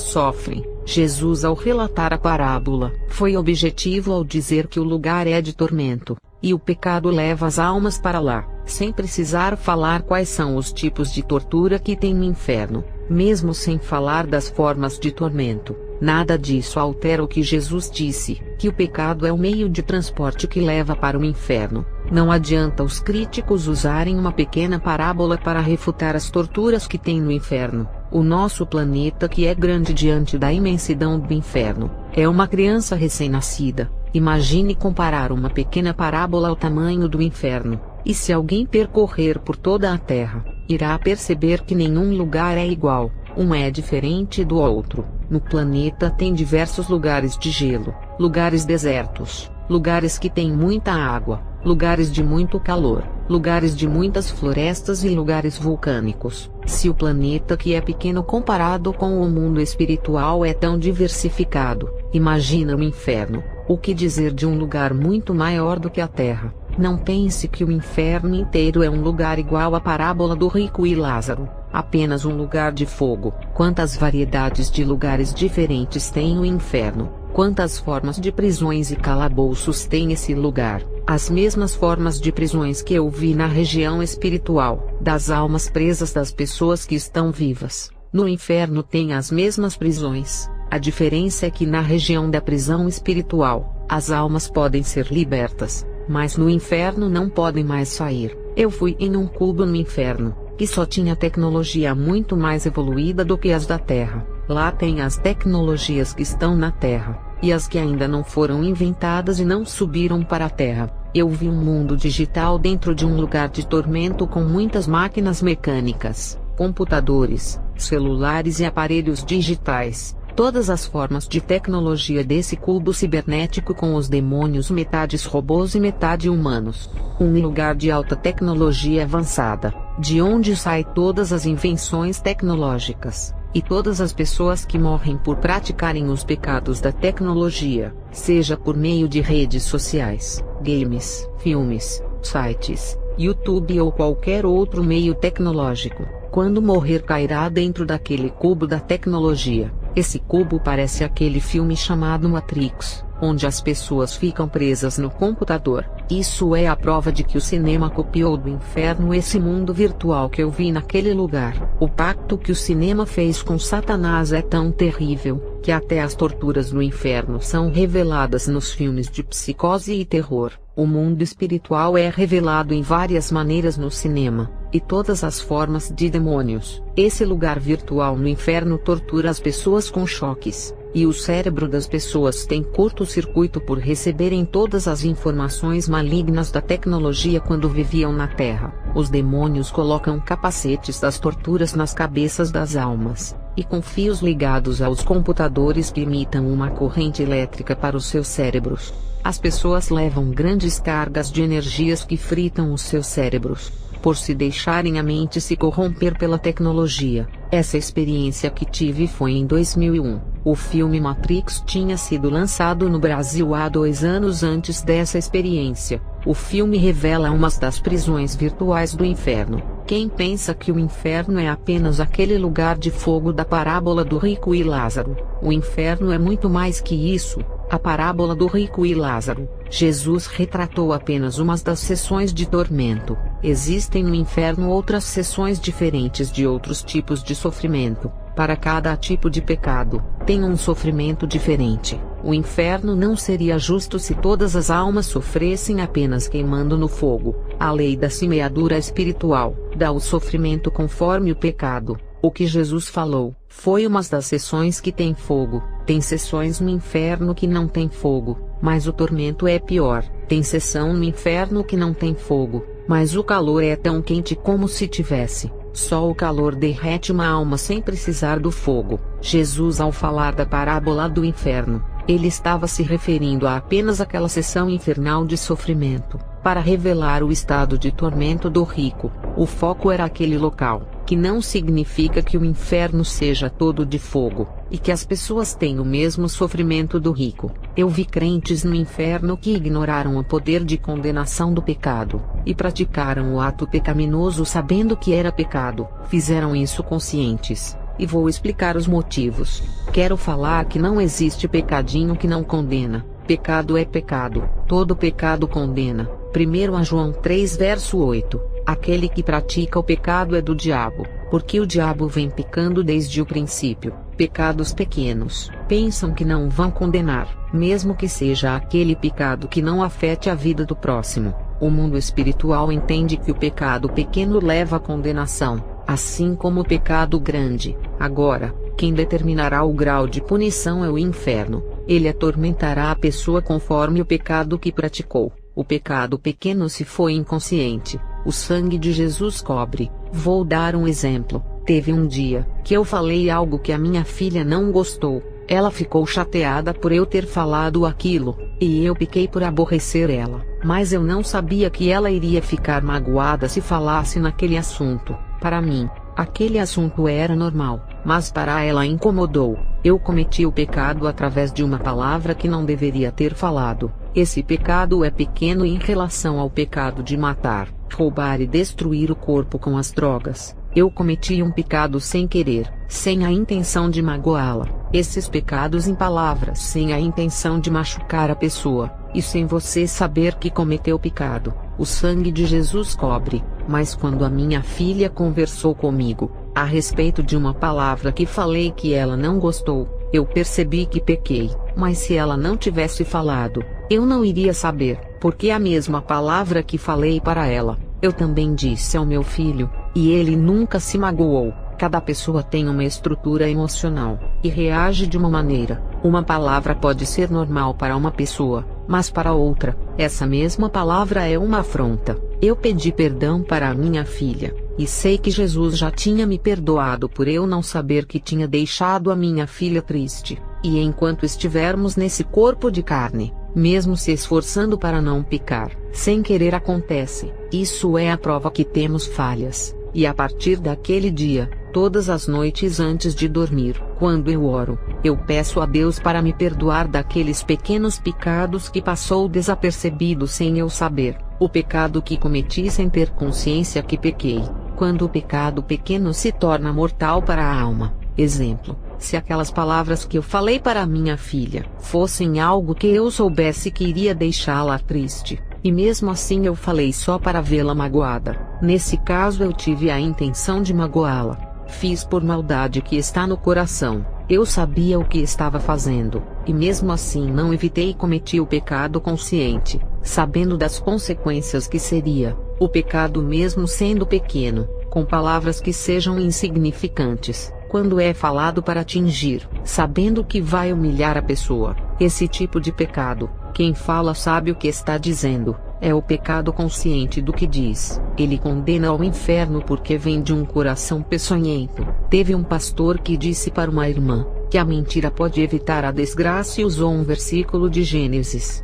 sofrem. Jesus, ao relatar a parábola, foi objetivo ao dizer que o lugar é de tormento, e o pecado leva as almas para lá, sem precisar falar quais são os tipos de tortura que tem no inferno, mesmo sem falar das formas de tormento. Nada disso altera o que Jesus disse, que o pecado é o meio de transporte que leva para o inferno. Não adianta os críticos usarem uma pequena parábola para refutar as torturas que tem no inferno. O nosso planeta, que é grande diante da imensidão do inferno, é uma criança recém-nascida. Imagine comparar uma pequena parábola ao tamanho do inferno, e se alguém percorrer por toda a Terra, irá perceber que nenhum lugar é igual, um é diferente do outro. No planeta tem diversos lugares de gelo, lugares desertos, lugares que têm muita água, lugares de muito calor, lugares de muitas florestas e lugares vulcânicos. Se o planeta, que é pequeno comparado com o mundo espiritual, é tão diversificado, imagina o inferno. O que dizer de um lugar muito maior do que a Terra? Não pense que o inferno inteiro é um lugar igual à parábola do rico e Lázaro, apenas um lugar de fogo. Quantas variedades de lugares diferentes tem o inferno? Quantas formas de prisões e calabouços tem esse lugar? As mesmas formas de prisões que eu vi na região espiritual, das almas presas das pessoas que estão vivas. No inferno tem as mesmas prisões. A diferença é que na região da prisão espiritual, as almas podem ser libertas, mas no inferno não podem mais sair. Eu fui em um cubo no inferno, que só tinha tecnologia muito mais evoluída do que as da Terra. Lá tem as tecnologias que estão na Terra, e as que ainda não foram inventadas e não subiram para a Terra. Eu vi um mundo digital dentro de um lugar de tormento com muitas máquinas mecânicas, computadores, celulares e aparelhos digitais. Todas as formas de tecnologia desse cubo cibernético com os demônios metades robôs e metade humanos. Um lugar de alta tecnologia avançada, de onde saem todas as invenções tecnológicas, e todas as pessoas que morrem por praticarem os pecados da tecnologia, seja por meio de redes sociais, games, filmes, sites, YouTube ou qualquer outro meio tecnológico. Quando morrer, cairá dentro daquele cubo da tecnologia. Esse cubo parece aquele filme chamado Matrix, onde as pessoas ficam presas no computador. Isso é a prova de que o cinema copiou do inferno esse mundo virtual que eu vi naquele lugar. O pacto que o cinema fez com Satanás é tão terrível, que até as torturas no inferno são reveladas nos filmes de psicose e terror. O mundo espiritual é revelado em várias maneiras no cinema, e todas as formas de demônios. Esse lugar virtual no inferno tortura as pessoas com choques, e o cérebro das pessoas tem curto-circuito por receberem todas as informações malignas da tecnologia quando viviam na Terra. Os demônios colocam capacetes das torturas nas cabeças das almas, e com fios ligados aos computadores que imitam uma corrente elétrica para os seus cérebros. As pessoas levam grandes cargas de energias que fritam os seus cérebros, por se deixarem a mente se corromper pela tecnologia. Essa experiência que tive foi em 2001. O filme Matrix tinha sido lançado no Brasil há 2 anos antes dessa experiência. O filme revela uma das prisões virtuais do inferno. Quem pensa que o inferno é apenas aquele lugar de fogo da parábola do rico e Lázaro? O inferno é muito mais que isso. A parábola do rico e Lázaro, Jesus retratou apenas uma das sessões de tormento. Existem no inferno outras sessões diferentes de outros tipos de sofrimento. Para cada tipo de pecado, tem um sofrimento diferente. O inferno não seria justo se todas as almas sofressem apenas queimando no fogo. A lei da semeadura espiritual dá o sofrimento conforme o pecado. O que Jesus falou foi uma das sessões que tem fogo. Tem sessões no inferno que não tem fogo, mas o tormento é pior. Tem sessão no inferno que não tem fogo, mas o calor é tão quente como se tivesse. Só o calor derrete uma alma sem precisar do fogo. Jesus, ao falar da parábola do inferno, ele estava se referindo a apenas aquela sessão infernal de sofrimento, para revelar o estado de tormento do rico. O foco era aquele local. que não significa que o inferno seja todo de fogo, e que as pessoas têm o mesmo sofrimento do rico. Eu vi crentes no inferno que ignoraram o poder de condenação do pecado, e praticaram o ato pecaminoso sabendo que era pecado. Fizeram isso conscientes, e vou explicar os motivos. Quero falar que não existe pecadinho que não condena. Pecado é pecado, todo pecado condena. 1 João 3 verso 8. Aquele que pratica o pecado é do diabo, porque o diabo vem pecando desde o princípio. Pecados pequenos, pensam que não vão condenar, mesmo que seja aquele pecado que não afete a vida do próximo. O mundo espiritual entende que o pecado pequeno leva à condenação, assim como o pecado grande. Agora, quem determinará o grau de punição é o inferno. Ele atormentará a pessoa conforme o pecado que praticou. O pecado pequeno se foi inconsciente, o sangue de Jesus cobre. Vou dar um exemplo. Teve um dia que eu falei algo que a minha filha não gostou. Ela ficou chateada por eu ter falado aquilo, e eu pequei por aborrecer ela. Mas eu não sabia que ela iria ficar magoada se falasse naquele assunto. Para mim, aquele assunto era normal, mas para ela incomodou. Eu cometi o pecado através de uma palavra que não deveria ter falado. Esse pecado é pequeno em relação ao pecado de matar, roubar e destruir o corpo com as drogas. Eu cometi um pecado sem querer, sem a intenção de magoá-la. Esses pecados em palavras sem a intenção de machucar a pessoa, e sem você saber que cometeu pecado, o sangue de Jesus cobre. Mas quando a minha filha conversou comigo a respeito de uma palavra que falei que ela não gostou, eu percebi que pequei. Mas se ela não tivesse falado, eu não iria saber, porque a mesma palavra que falei para ela, eu também disse ao meu filho, e ele nunca se magoou. Cada pessoa tem uma estrutura emocional, e reage de uma maneira. Uma palavra pode ser normal para uma pessoa, mas para outra, essa mesma palavra é uma afronta. Eu pedi perdão para a minha filha, e sei que Jesus já tinha me perdoado por eu não saber que tinha deixado a minha filha triste. E enquanto estivermos nesse corpo de carne, mesmo se esforçando para não pecar, sem querer acontece. Isso é a prova que temos falhas. E a partir daquele dia, todas as noites antes de dormir, quando eu oro, eu peço a Deus para me perdoar daqueles pequenos pecados que passou desapercebido sem eu saber, o pecado que cometi sem ter consciência que pequei, quando o pecado pequeno se torna mortal para a alma. Exemplo, se aquelas palavras que eu falei para minha filha fossem algo que eu soubesse que iria deixá-la triste, e mesmo assim eu falei só para vê-la magoada, nesse caso eu tive a intenção de magoá-la. Fiz por maldade que está no coração. Eu sabia o que estava fazendo, e mesmo assim não evitei e cometi o pecado consciente, sabendo das consequências que seria, o pecado mesmo sendo pequeno, com palavras que sejam insignificantes, quando é falado para atingir, sabendo que vai humilhar a pessoa. Esse tipo de pecado, quem fala sabe o que está dizendo, é o pecado consciente do que diz. Ele condena ao inferno porque vem de um coração peçonhento. Teve um pastor que disse para uma irmã que a mentira pode evitar a desgraça e usou um versículo de Gênesis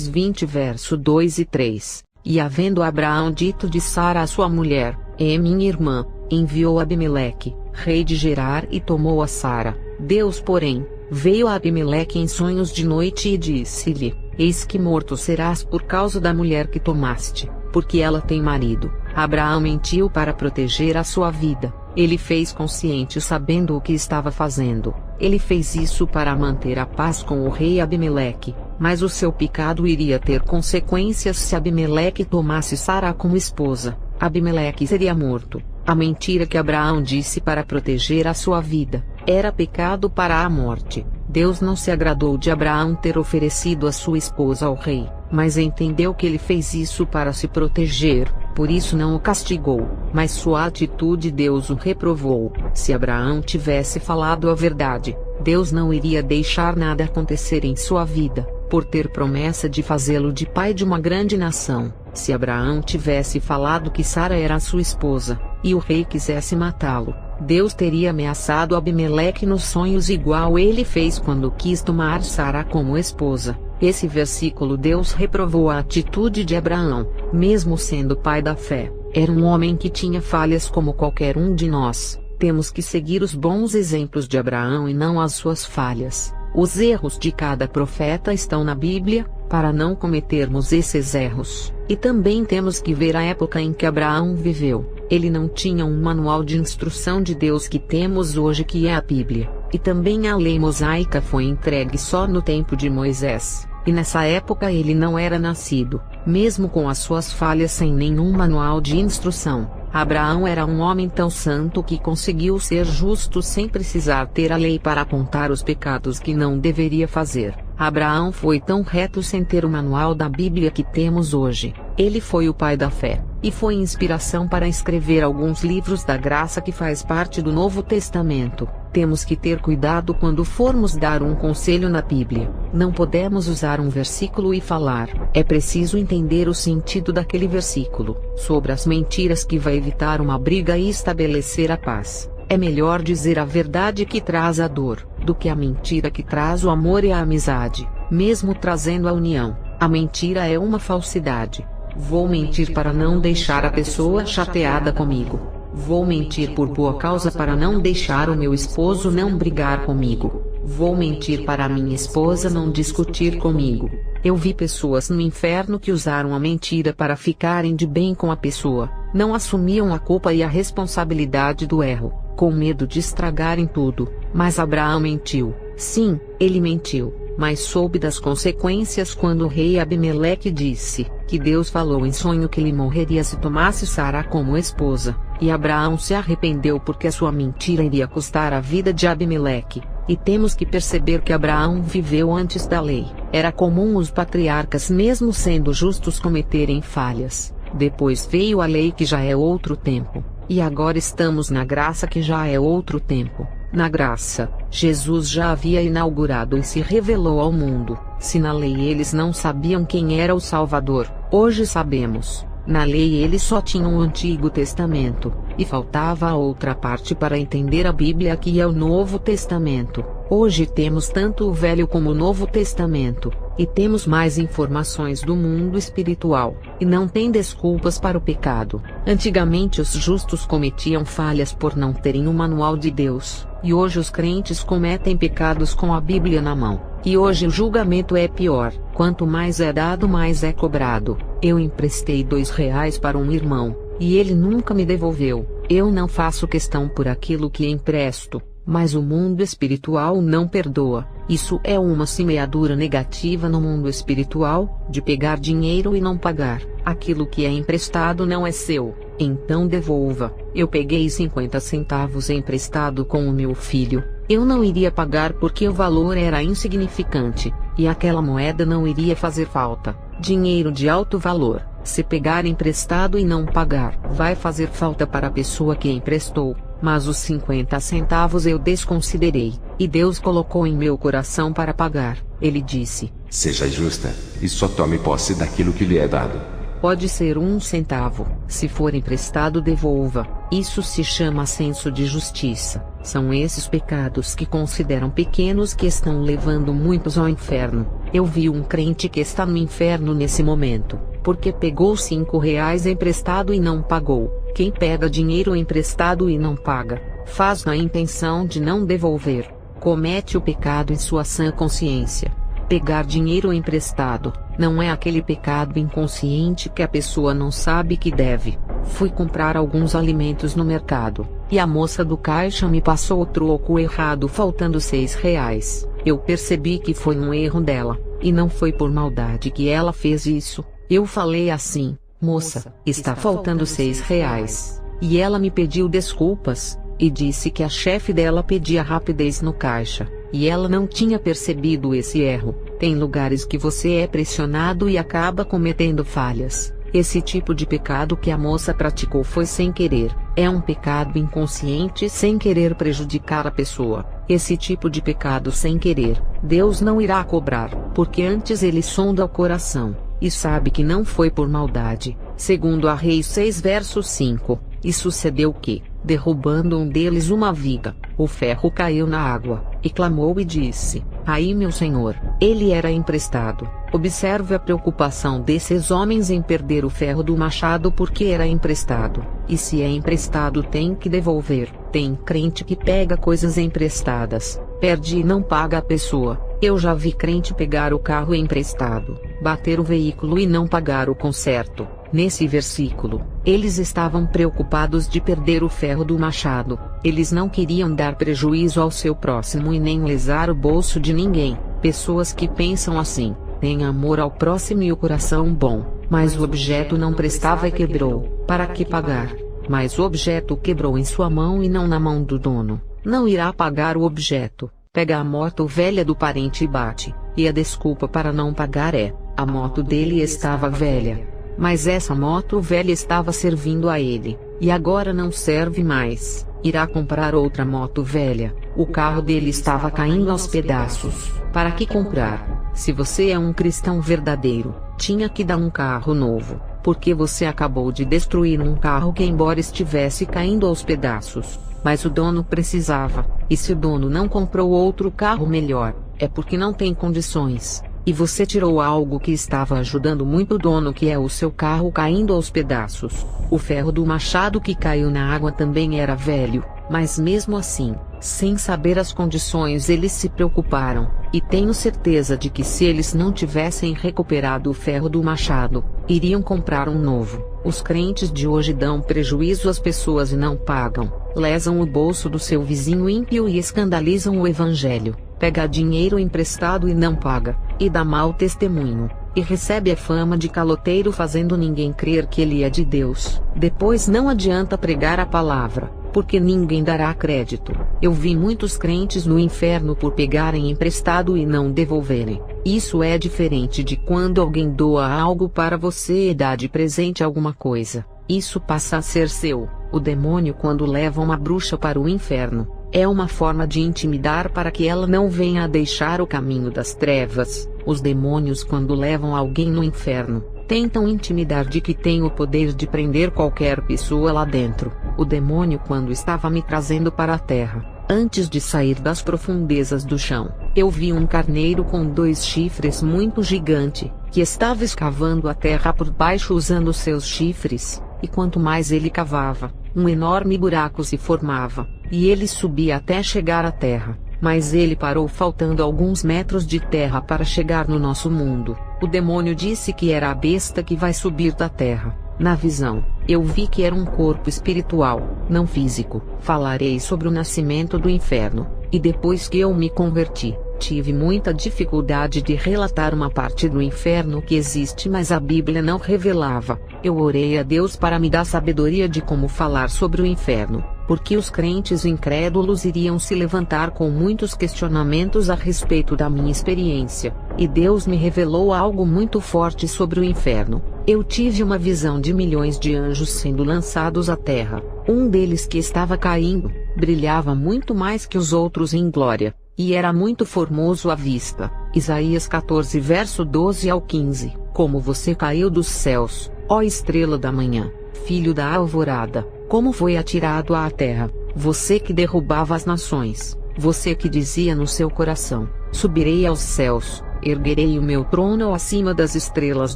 20 verso 2 e 3. E havendo Abraão dito de Sara a sua mulher, é minha irmã, enviou Abimeleque, rei de Gerar, e tomou a Sara. Deus, porém, veio a Abimeleque em sonhos de noite e disse-lhe: Eis que morto serás por causa da mulher que tomaste, porque ela tem marido. Abraão mentiu para proteger a sua vida. Ele fez consciente sabendo o que estava fazendo. Ele fez isso para manter a paz com o rei Abimeleque, mas o seu pecado iria ter consequências se Abimeleque tomasse Sara como esposa. Abimeleque seria morto. A mentira que Abraão disse para proteger a sua vida era pecado para a morte. Deus não se agradou de Abraão ter oferecido a sua esposa ao rei, mas entendeu que ele fez isso para se proteger, por isso não o castigou, mas sua atitude Deus o reprovou. Se Abraão tivesse falado a verdade, Deus não iria deixar nada acontecer em sua vida, por ter promessa de fazê-lo de pai de uma grande nação. Se Abraão tivesse falado que Sara era sua esposa, e o rei quisesse matá-lo, Deus teria ameaçado Abimeleque nos sonhos igual ele fez quando quis tomar Sara como esposa. Esse versículo Deus reprovou a atitude de Abraão, mesmo sendo pai da fé. Era um homem que tinha falhas como qualquer um de nós. Temos que seguir os bons exemplos de Abraão e não as suas falhas. Os erros de cada profeta estão na Bíblia, para não cometermos esses erros. E também temos que ver a época em que Abraão viveu. Ele não tinha um manual de instrução de Deus que temos hoje, que é a Bíblia. E também a lei mosaica foi entregue só no tempo de Moisés. E nessa época ele não era nascido, mesmo com as suas falhas, sem nenhum manual de instrução. Abraão era um homem tão santo que conseguiu ser justo sem precisar ter a lei para apontar os pecados que não deveria fazer. Abraão foi tão reto sem ter o manual da Bíblia que temos hoje. Ele foi o pai da fé, e foi inspiração para escrever alguns livros da graça que faz parte do Novo Testamento. Temos que ter cuidado quando formos dar um conselho na Bíblia. Não podemos usar um versículo e falar. É preciso entender o sentido daquele versículo. Sobre as mentiras que vai evitar uma briga e estabelecer a paz. É melhor dizer a verdade que traz a dor, do que a mentira que traz o amor e a amizade, mesmo trazendo a união. A mentira é uma falsidade. Vou mentir para não deixar a pessoa chateada comigo. Vou mentir por boa causa para não deixar o meu esposo não brigar comigo. Vou mentir para a minha esposa não discutir comigo. Eu vi pessoas no inferno que usaram a mentira para ficarem de bem com a pessoa. Não assumiam a culpa e a responsabilidade do erro, com medo de estragarem tudo. Mas Abraão mentiu. Sim, ele mentiu, mas soube das consequências quando o rei Abimeleque disse que Deus falou em sonho que ele morreria se tomasse Sara como esposa. E Abraão se arrependeu porque a sua mentira iria custar a vida de Abimeleque. E temos que perceber que Abraão viveu antes da lei. Era comum os patriarcas, mesmo sendo justos, cometerem falhas. Depois veio a lei, que já é outro tempo. E agora estamos na graça, que já é outro tempo. Na graça, Jesus já havia inaugurado e se revelou ao mundo. Se na lei eles não sabiam quem era o Salvador, hoje sabemos. Na lei eles só tinham o Antigo Testamento, e faltava a outra parte para entender a Bíblia, que é o Novo Testamento. Hoje temos tanto o Velho como o Novo Testamento, e temos mais informações do mundo espiritual, e não tem desculpas para o pecado. Antigamente os justos cometiam falhas por não terem o manual de Deus, e hoje os crentes cometem pecados com a Bíblia na mão. E hoje o julgamento é pior. Quanto mais é dado, mais é cobrado. Eu emprestei R$2 para um irmão, e ele nunca me devolveu. Eu não faço questão por aquilo que empresto, mas o mundo espiritual não perdoa. Isso é uma semeadura negativa no mundo espiritual, de pegar dinheiro e não pagar. Aquilo que é emprestado não é seu, então devolva. Eu peguei 50 centavos emprestado com o meu filho. Eu não iria pagar porque o valor era insignificante, e aquela moeda não iria fazer falta. Dinheiro de alto valor, se pegar emprestado e não pagar, vai fazer falta para a pessoa que emprestou. Mas os 50 centavos eu desconsiderei, e Deus colocou em meu coração para pagar. Ele disse: seja justa, e só tome posse daquilo que lhe é dado. Pode ser 1 centavo, se for emprestado devolva. Isso se chama senso de justiça. São esses pecados que consideram pequenos que estão levando muitos ao inferno. Eu vi um crente que está no inferno nesse momento, porque pegou R$5 emprestado e não pagou. Quem pega dinheiro emprestado e não paga, faz na intenção de não devolver, comete o pecado em sua sã consciência. Pegar dinheiro emprestado não é aquele pecado inconsciente que a pessoa não sabe que deve. Fui comprar alguns alimentos no mercado, e a moça do caixa me passou o troco errado, faltando R$6. Eu percebi que foi um erro dela, e não foi por maldade que ela fez isso. Eu falei assim: moça, está faltando R$6. E ela me pediu desculpas, e disse que a chefe dela pedia rapidez no caixa, e ela não tinha percebido esse erro. Tem lugares que você é pressionado e acaba cometendo falhas. Esse tipo de pecado que a moça praticou foi sem querer. É um pecado inconsciente sem querer prejudicar a pessoa. Esse tipo de pecado sem querer, Deus não irá cobrar, porque antes ele sonda o coração, e sabe que não foi por maldade. Segundo a Reis 6 verso 5, e sucedeu que, derrubando um deles uma viga, o ferro caiu na água, e clamou e disse: ai meu senhor, ele era emprestado. Observe a preocupação desses homens em perder o ferro do machado porque era emprestado, e se é emprestado tem que devolver. Tem crente que pega coisas emprestadas, perde e não paga a pessoa. Eu já vi crente pegar o carro emprestado, bater o veículo e não pagar o conserto. Nesse versículo, eles estavam preocupados de perder o ferro do machado. Eles não queriam dar prejuízo ao seu próximo e nem lesar o bolso de ninguém. Pessoas que pensam assim, têm amor ao próximo e o coração bom, mas o objeto não prestava e quebrou. Para que pagar? Mas o objeto quebrou em sua mão e não na mão do dono. Não irá pagar o objeto. Pega a moto velha do parente e bate, e a desculpa para não pagar é: a moto dele estava velha. Mas essa moto velha estava servindo a ele, e agora não serve mais. Irá comprar outra moto velha. O carro dele estava caindo aos pedaços. Para que comprar? Se você é um cristão verdadeiro, tinha que dar um carro novo, porque você acabou de destruir um carro que, embora estivesse caindo aos pedaços, mas o dono precisava. E se o dono não comprou outro carro melhor, é porque não tem condições. E você tirou algo que estava ajudando muito o dono, que é o seu carro caindo aos pedaços. O ferro do machado que caiu na água também era velho, mas mesmo assim, sem saber as condições, eles se preocuparam. E tenho certeza de que se eles não tivessem recuperado o ferro do machado, iriam comprar um novo. Os crentes de hoje dão prejuízo às pessoas e não pagam, lesam o bolso do seu vizinho ímpio e escandalizam o evangelho. Pega dinheiro emprestado e não paga, e dá mau testemunho, e recebe a fama de caloteiro, fazendo ninguém crer que ele é de Deus. Depois não adianta pregar a palavra, porque ninguém dará crédito. Eu vi muitos crentes no inferno por pegarem emprestado e não devolverem. Isso é diferente de quando alguém doa algo para você e dá de presente alguma coisa. Isso passa a ser seu. O demônio, quando leva uma bruxa para o inferno, é uma forma de intimidar para que ela não venha a deixar o caminho das trevas. Os demônios, quando levam alguém no inferno, tentam intimidar de que tem o poder de prender qualquer pessoa lá dentro. O demônio, quando estava me trazendo para a terra, antes de sair das profundezas do chão, eu vi um carneiro com 2 chifres muito gigante, que estava escavando a terra por baixo usando seus chifres, e quanto mais ele cavava, um enorme buraco se formava, e ele subia até chegar à terra. Mas ele parou faltando alguns metros de terra para chegar no nosso mundo. O demônio disse que era a besta que vai subir da terra. Na visão, eu vi que era um corpo espiritual, não físico. Falarei sobre o nascimento do inferno, e depois que eu me converti, tive muita dificuldade de relatar uma parte do inferno que existe, mas a Bíblia não revelava. Eu orei a Deus para me dar sabedoria de como falar sobre o inferno, porque os crentes incrédulos iriam se levantar com muitos questionamentos a respeito da minha experiência, e Deus me revelou algo muito forte sobre o inferno. Eu tive uma visão de milhões de anjos sendo lançados à terra. Um deles, que estava caindo, brilhava muito mais que os outros em glória, e era muito formoso à vista. Isaías 14 verso 12 ao 15. Como você caiu dos céus, ó estrela da manhã, filho da alvorada, como foi atirado à terra, você que derrubava as nações, você que dizia no seu coração: subirei aos céus, erguerei o meu trono acima das estrelas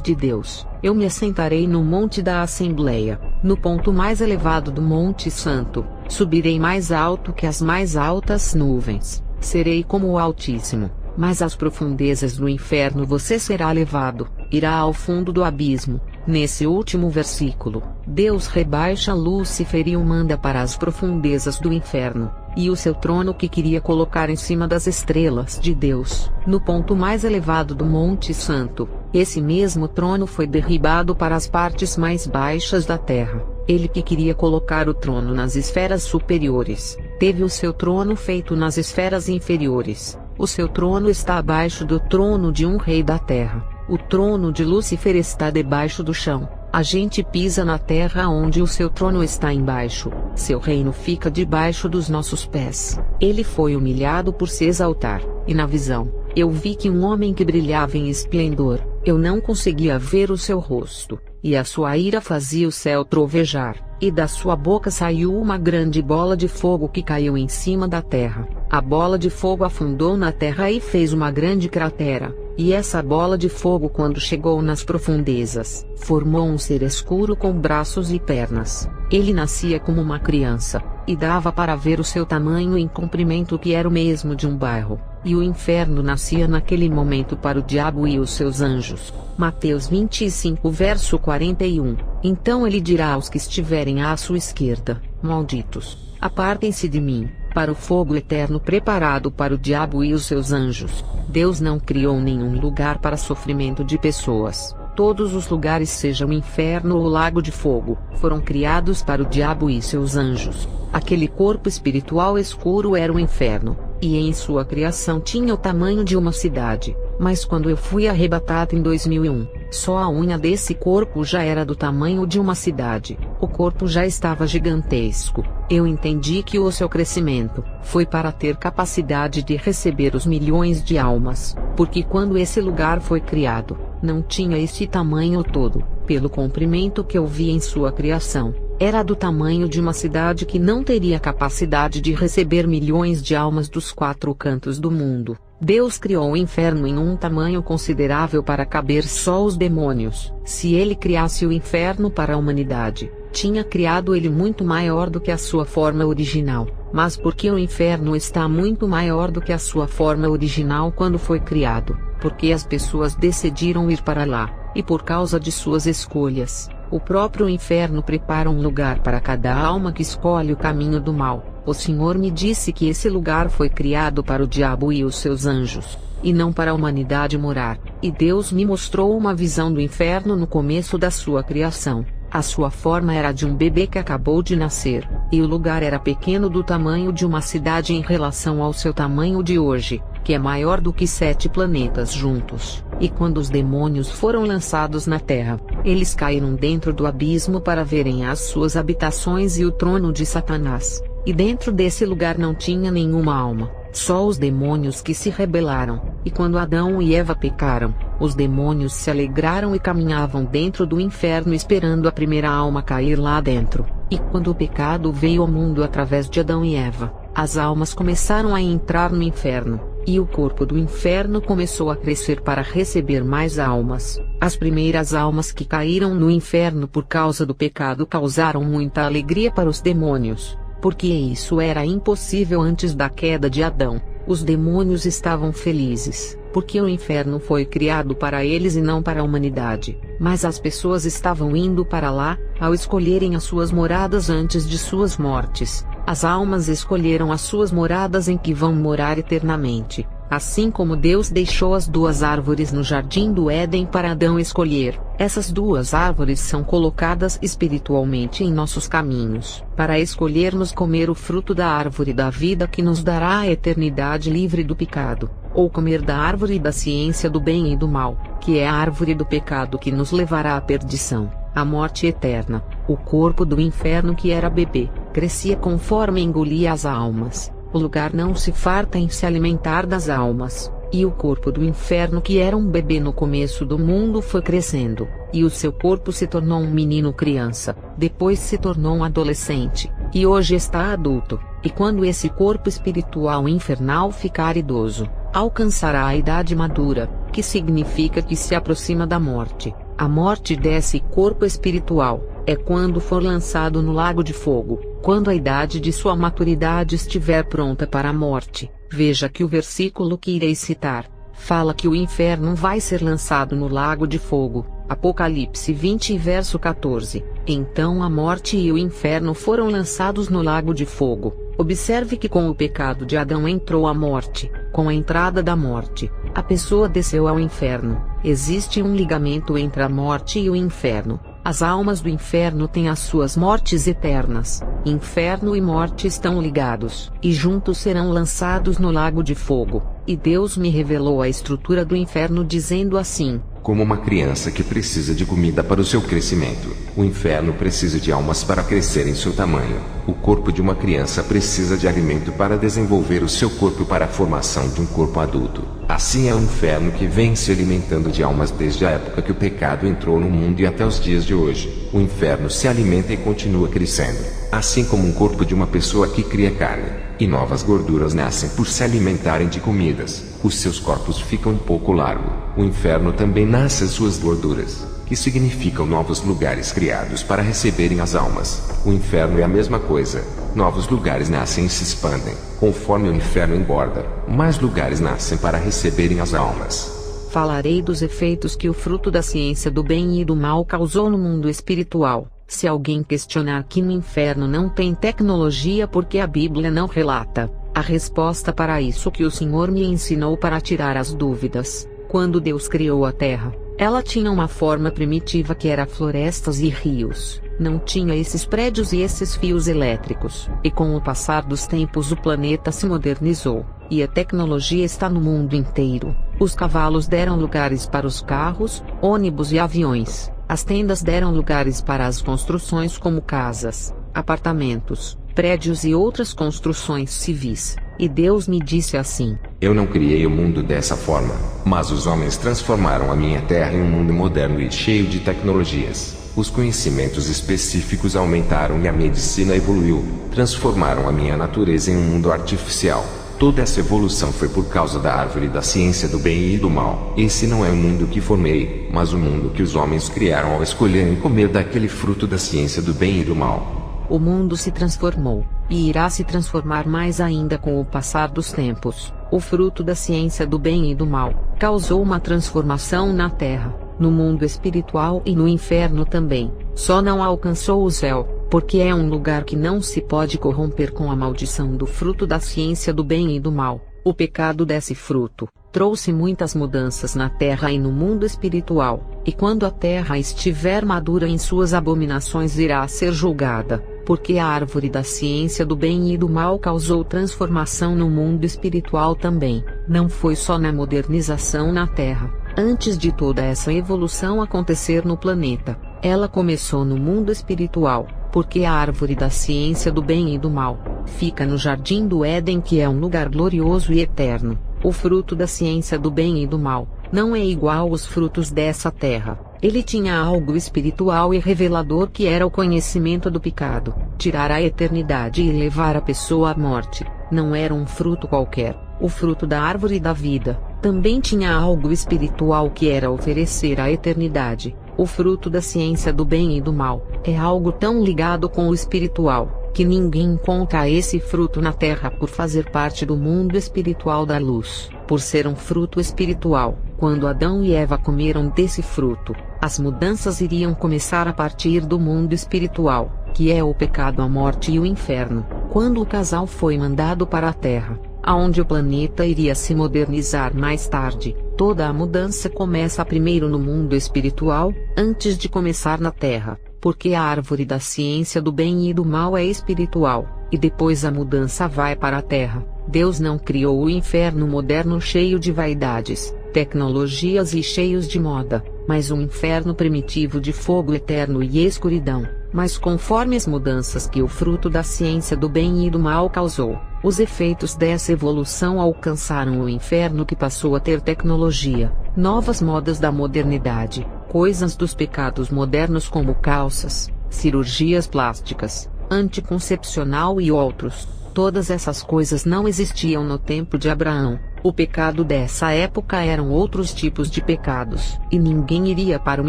de Deus, eu me assentarei no monte da Assembleia, no ponto mais elevado do Monte Santo, subirei mais alto que as mais altas nuvens, serei como o Altíssimo. Mas às profundezas do inferno você será levado, irá ao fundo do abismo. Nesse último versículo, Deus rebaixa Lúcifer e o manda para as profundezas do inferno, e o seu trono que queria colocar em cima das estrelas de Deus, no ponto mais elevado do Monte Santo, esse mesmo trono foi derribado para as partes mais baixas da terra. Ele que queria colocar o trono nas esferas superiores, teve o seu trono feito nas esferas inferiores. O seu trono está abaixo do trono de um rei da terra. O trono de Lúcifer está debaixo do chão. A gente pisa na terra onde o seu trono está embaixo. Seu reino fica debaixo dos nossos pés. Ele foi humilhado por se exaltar. E na visão, eu vi que um homem que brilhava em esplendor. Eu não conseguia ver o seu rosto, e a sua ira fazia o céu trovejar, e da sua boca saiu uma grande bola de fogo que caiu em cima da terra. A bola de fogo afundou na terra e fez uma grande cratera, E essa bola de fogo, quando chegou nas profundezas, formou um ser escuro com braços e pernas. Ele nascia como uma criança, e dava para ver o seu tamanho em comprimento, que era o mesmo de um bairro. E o inferno nascia naquele momento para o diabo e os seus anjos. Mateus 25 verso 41. Então ele dirá aos que estiverem à sua esquerda: malditos, apartem-se de mim, para o fogo eterno preparado para o diabo e os seus anjos. Deus não criou nenhum lugar para sofrimento de pessoas. Todos os lugares, seja o inferno ou o lago de fogo, foram criados para o diabo e seus anjos. Aquele corpo espiritual escuro era o inferno, e em sua criação tinha o tamanho de uma cidade. Mas quando eu fui arrebatado em 2001, só a unha desse corpo já era do tamanho de uma cidade. O corpo já estava gigantesco. Eu entendi que o seu crescimento foi para ter capacidade de receber os milhões de almas, porque quando esse lugar foi criado, não tinha esse tamanho todo. Pelo comprimento que eu vi em sua criação, era do tamanho de uma cidade que não teria capacidade de receber milhões de almas dos 4 cantos do mundo. Deus criou o inferno em um tamanho considerável para caber só os demônios. Se ele criasse o inferno para a humanidade, tinha criado ele muito maior do que a sua forma original. Mas porque o inferno está muito maior do que a sua forma original quando foi criado? Porque as pessoas decidiram ir para lá, e por causa de suas escolhas, o próprio inferno prepara um lugar para cada alma que escolhe o caminho do mal. O Senhor me disse que esse lugar foi criado para o diabo e os seus anjos, e não para a humanidade morar. E Deus me mostrou uma visão do inferno no começo da sua criação. A sua forma era de um bebê que acabou de nascer, e o lugar era pequeno, do tamanho de uma cidade em relação ao seu tamanho de hoje, que é maior do que 7 planetas juntos. E quando os demônios foram lançados na terra, eles caíram dentro do abismo para verem as suas habitações e o trono de Satanás. E dentro desse lugar não tinha nenhuma alma, só os demônios que se rebelaram. E quando Adão e Eva pecaram, os demônios se alegraram e caminhavam dentro do inferno esperando a primeira alma cair lá dentro. E quando o pecado veio ao mundo através de Adão e Eva, as almas começaram a entrar no inferno, e o corpo do inferno começou a crescer para receber mais almas. As primeiras almas que caíram no inferno por causa do pecado causaram muita alegria para os demônios, porque isso era impossível antes da queda de Adão. Os demônios estavam felizes, porque o inferno foi criado para eles e não para a humanidade. Mas as pessoas estavam indo para lá, ao escolherem as suas moradas antes de suas mortes. As almas escolheram as suas moradas em que vão morar eternamente. Assim como Deus deixou as 2 árvores no jardim do Éden para Adão escolher, essas 2 árvores são colocadas espiritualmente em nossos caminhos, para escolhermos comer o fruto da árvore da vida que nos dará a eternidade livre do pecado, ou comer da árvore da ciência do bem e do mal, que é a árvore do pecado que nos levará à perdição, à morte eterna. O corpo do inferno, que era bebê, crescia conforme engolia as almas. O lugar não se farta em se alimentar das almas, e o corpo do inferno, que era um bebê no começo do mundo, foi crescendo, e o seu corpo se tornou um menino criança, depois se tornou um adolescente, e hoje está adulto. E quando esse corpo espiritual infernal ficar idoso, alcançará a idade madura, que significa que se aproxima da morte. A morte desse corpo espiritual é quando for lançado no lago de fogo, quando a idade de sua maturidade estiver pronta para a morte. Veja que o versículo que irei citar fala que o inferno vai ser lançado no lago de fogo. Apocalipse 20 verso 14. Então a morte e o inferno foram lançados no lago de fogo. Observe que com o pecado de Adão entrou a morte. Com a entrada da morte, a pessoa desceu ao inferno. Existe um ligamento entre a morte e o inferno. As almas do inferno têm as suas mortes eternas. Inferno e morte estão ligados, e juntos serão lançados no lago de fogo. E Deus me revelou a estrutura do inferno dizendo assim: como uma criança que precisa de comida para o seu crescimento, o inferno precisa de almas para crescer em seu tamanho. O corpo de uma criança precisa de alimento para desenvolver o seu corpo para a formação de um corpo adulto. Assim é o inferno, que vem se alimentando de almas desde a época que o pecado entrou no mundo e até os dias de hoje. O inferno se alimenta e continua crescendo, assim como um corpo de uma pessoa que cria carne, e novas gorduras nascem por se alimentarem de comidas. os seus corpos ficam um pouco largos. O inferno também nasce as suas gorduras, que significam novos lugares criados para receberem as almas. O inferno é a mesma coisa. Novos lugares nascem e se expandem. Conforme o inferno engorda, mais lugares nascem para receberem as almas. Falarei dos efeitos que o fruto da ciência do bem e do mal causou no mundo espiritual. Se alguém questionar que no inferno não tem tecnologia porque a Bíblia não relata, a resposta para isso que o Senhor me ensinou para tirar as dúvidas. Quando Deus criou a terra, ela tinha uma forma primitiva que era florestas e rios. Não tinha esses prédios e esses fios elétricos. E com o passar dos tempos o planeta se modernizou, e a tecnologia está no mundo inteiro. Os cavalos deram lugares para os carros, ônibus e aviões. As tendas deram lugares para as construções como casas, apartamentos, prédios e outras construções civis. E Deus me disse assim: Eu não criei o mundo dessa forma, mas os homens transformaram a minha terra em um mundo moderno e cheio de tecnologias. Os conhecimentos específicos aumentaram e a medicina evoluiu, transformaram a minha natureza em um mundo artificial. Toda essa evolução foi por causa da árvore da ciência do bem e do mal. Esse não é o mundo que formei, mas o mundo que os homens criaram ao escolherem comer daquele fruto da ciência do bem e do mal. O mundo se transformou, e irá se transformar mais ainda com o passar dos tempos. O fruto da ciência do bem e do mal causou uma transformação na terra, no mundo espiritual e no inferno também. Só não alcançou o céu, porque é um lugar que não se pode corromper com a maldição do fruto da ciência do bem e do mal. O pecado desse fruto trouxe muitas mudanças na terra e no mundo espiritual, e quando a terra estiver madura em suas abominações irá ser julgada, porque a árvore da ciência do bem e do mal causou transformação no mundo espiritual também. Não foi só na modernização na terra. Antes de toda essa evolução acontecer no planeta, ela começou no mundo espiritual, porque a árvore da ciência do bem e do mal fica no jardim do Éden, que é um lugar glorioso e eterno. O fruto da ciência do bem e do mal não é igual aos frutos dessa terra. Ele tinha algo espiritual e revelador que era o conhecimento do pecado, tirar a eternidade e levar a pessoa à morte. Não era um fruto qualquer. O fruto da árvore da vida também tinha algo espiritual que era oferecer a eternidade. O fruto da ciência do bem e do mal é algo tão ligado com o espiritual, que ninguém encontra esse fruto na terra por fazer parte do mundo espiritual da luz. Por ser um fruto espiritual, quando Adão e Eva comeram desse fruto, as mudanças iriam começar a partir do mundo espiritual, que é o pecado, a morte e o inferno. Quando o casal foi mandado para a terra, aonde o planeta iria se modernizar mais tarde, toda a mudança começa primeiro no mundo espiritual, antes de começar na terra, porque a árvore da ciência do bem e do mal é espiritual, e depois a mudança vai para a terra. Deus não criou o inferno moderno cheio de vaidades, tecnologias e cheios de moda, mas um inferno primitivo de fogo eterno e escuridão. Mas conforme as mudanças que o fruto da ciência do bem e do mal causou, os efeitos dessa evolução alcançaram o inferno, que passou a ter tecnologia, novas modas da modernidade, coisas dos pecados modernos como calças, cirurgias plásticas, anticoncepcional e outros. Todas essas coisas não existiam no tempo de Abraão. O pecado dessa época eram outros tipos de pecados. E ninguém iria para o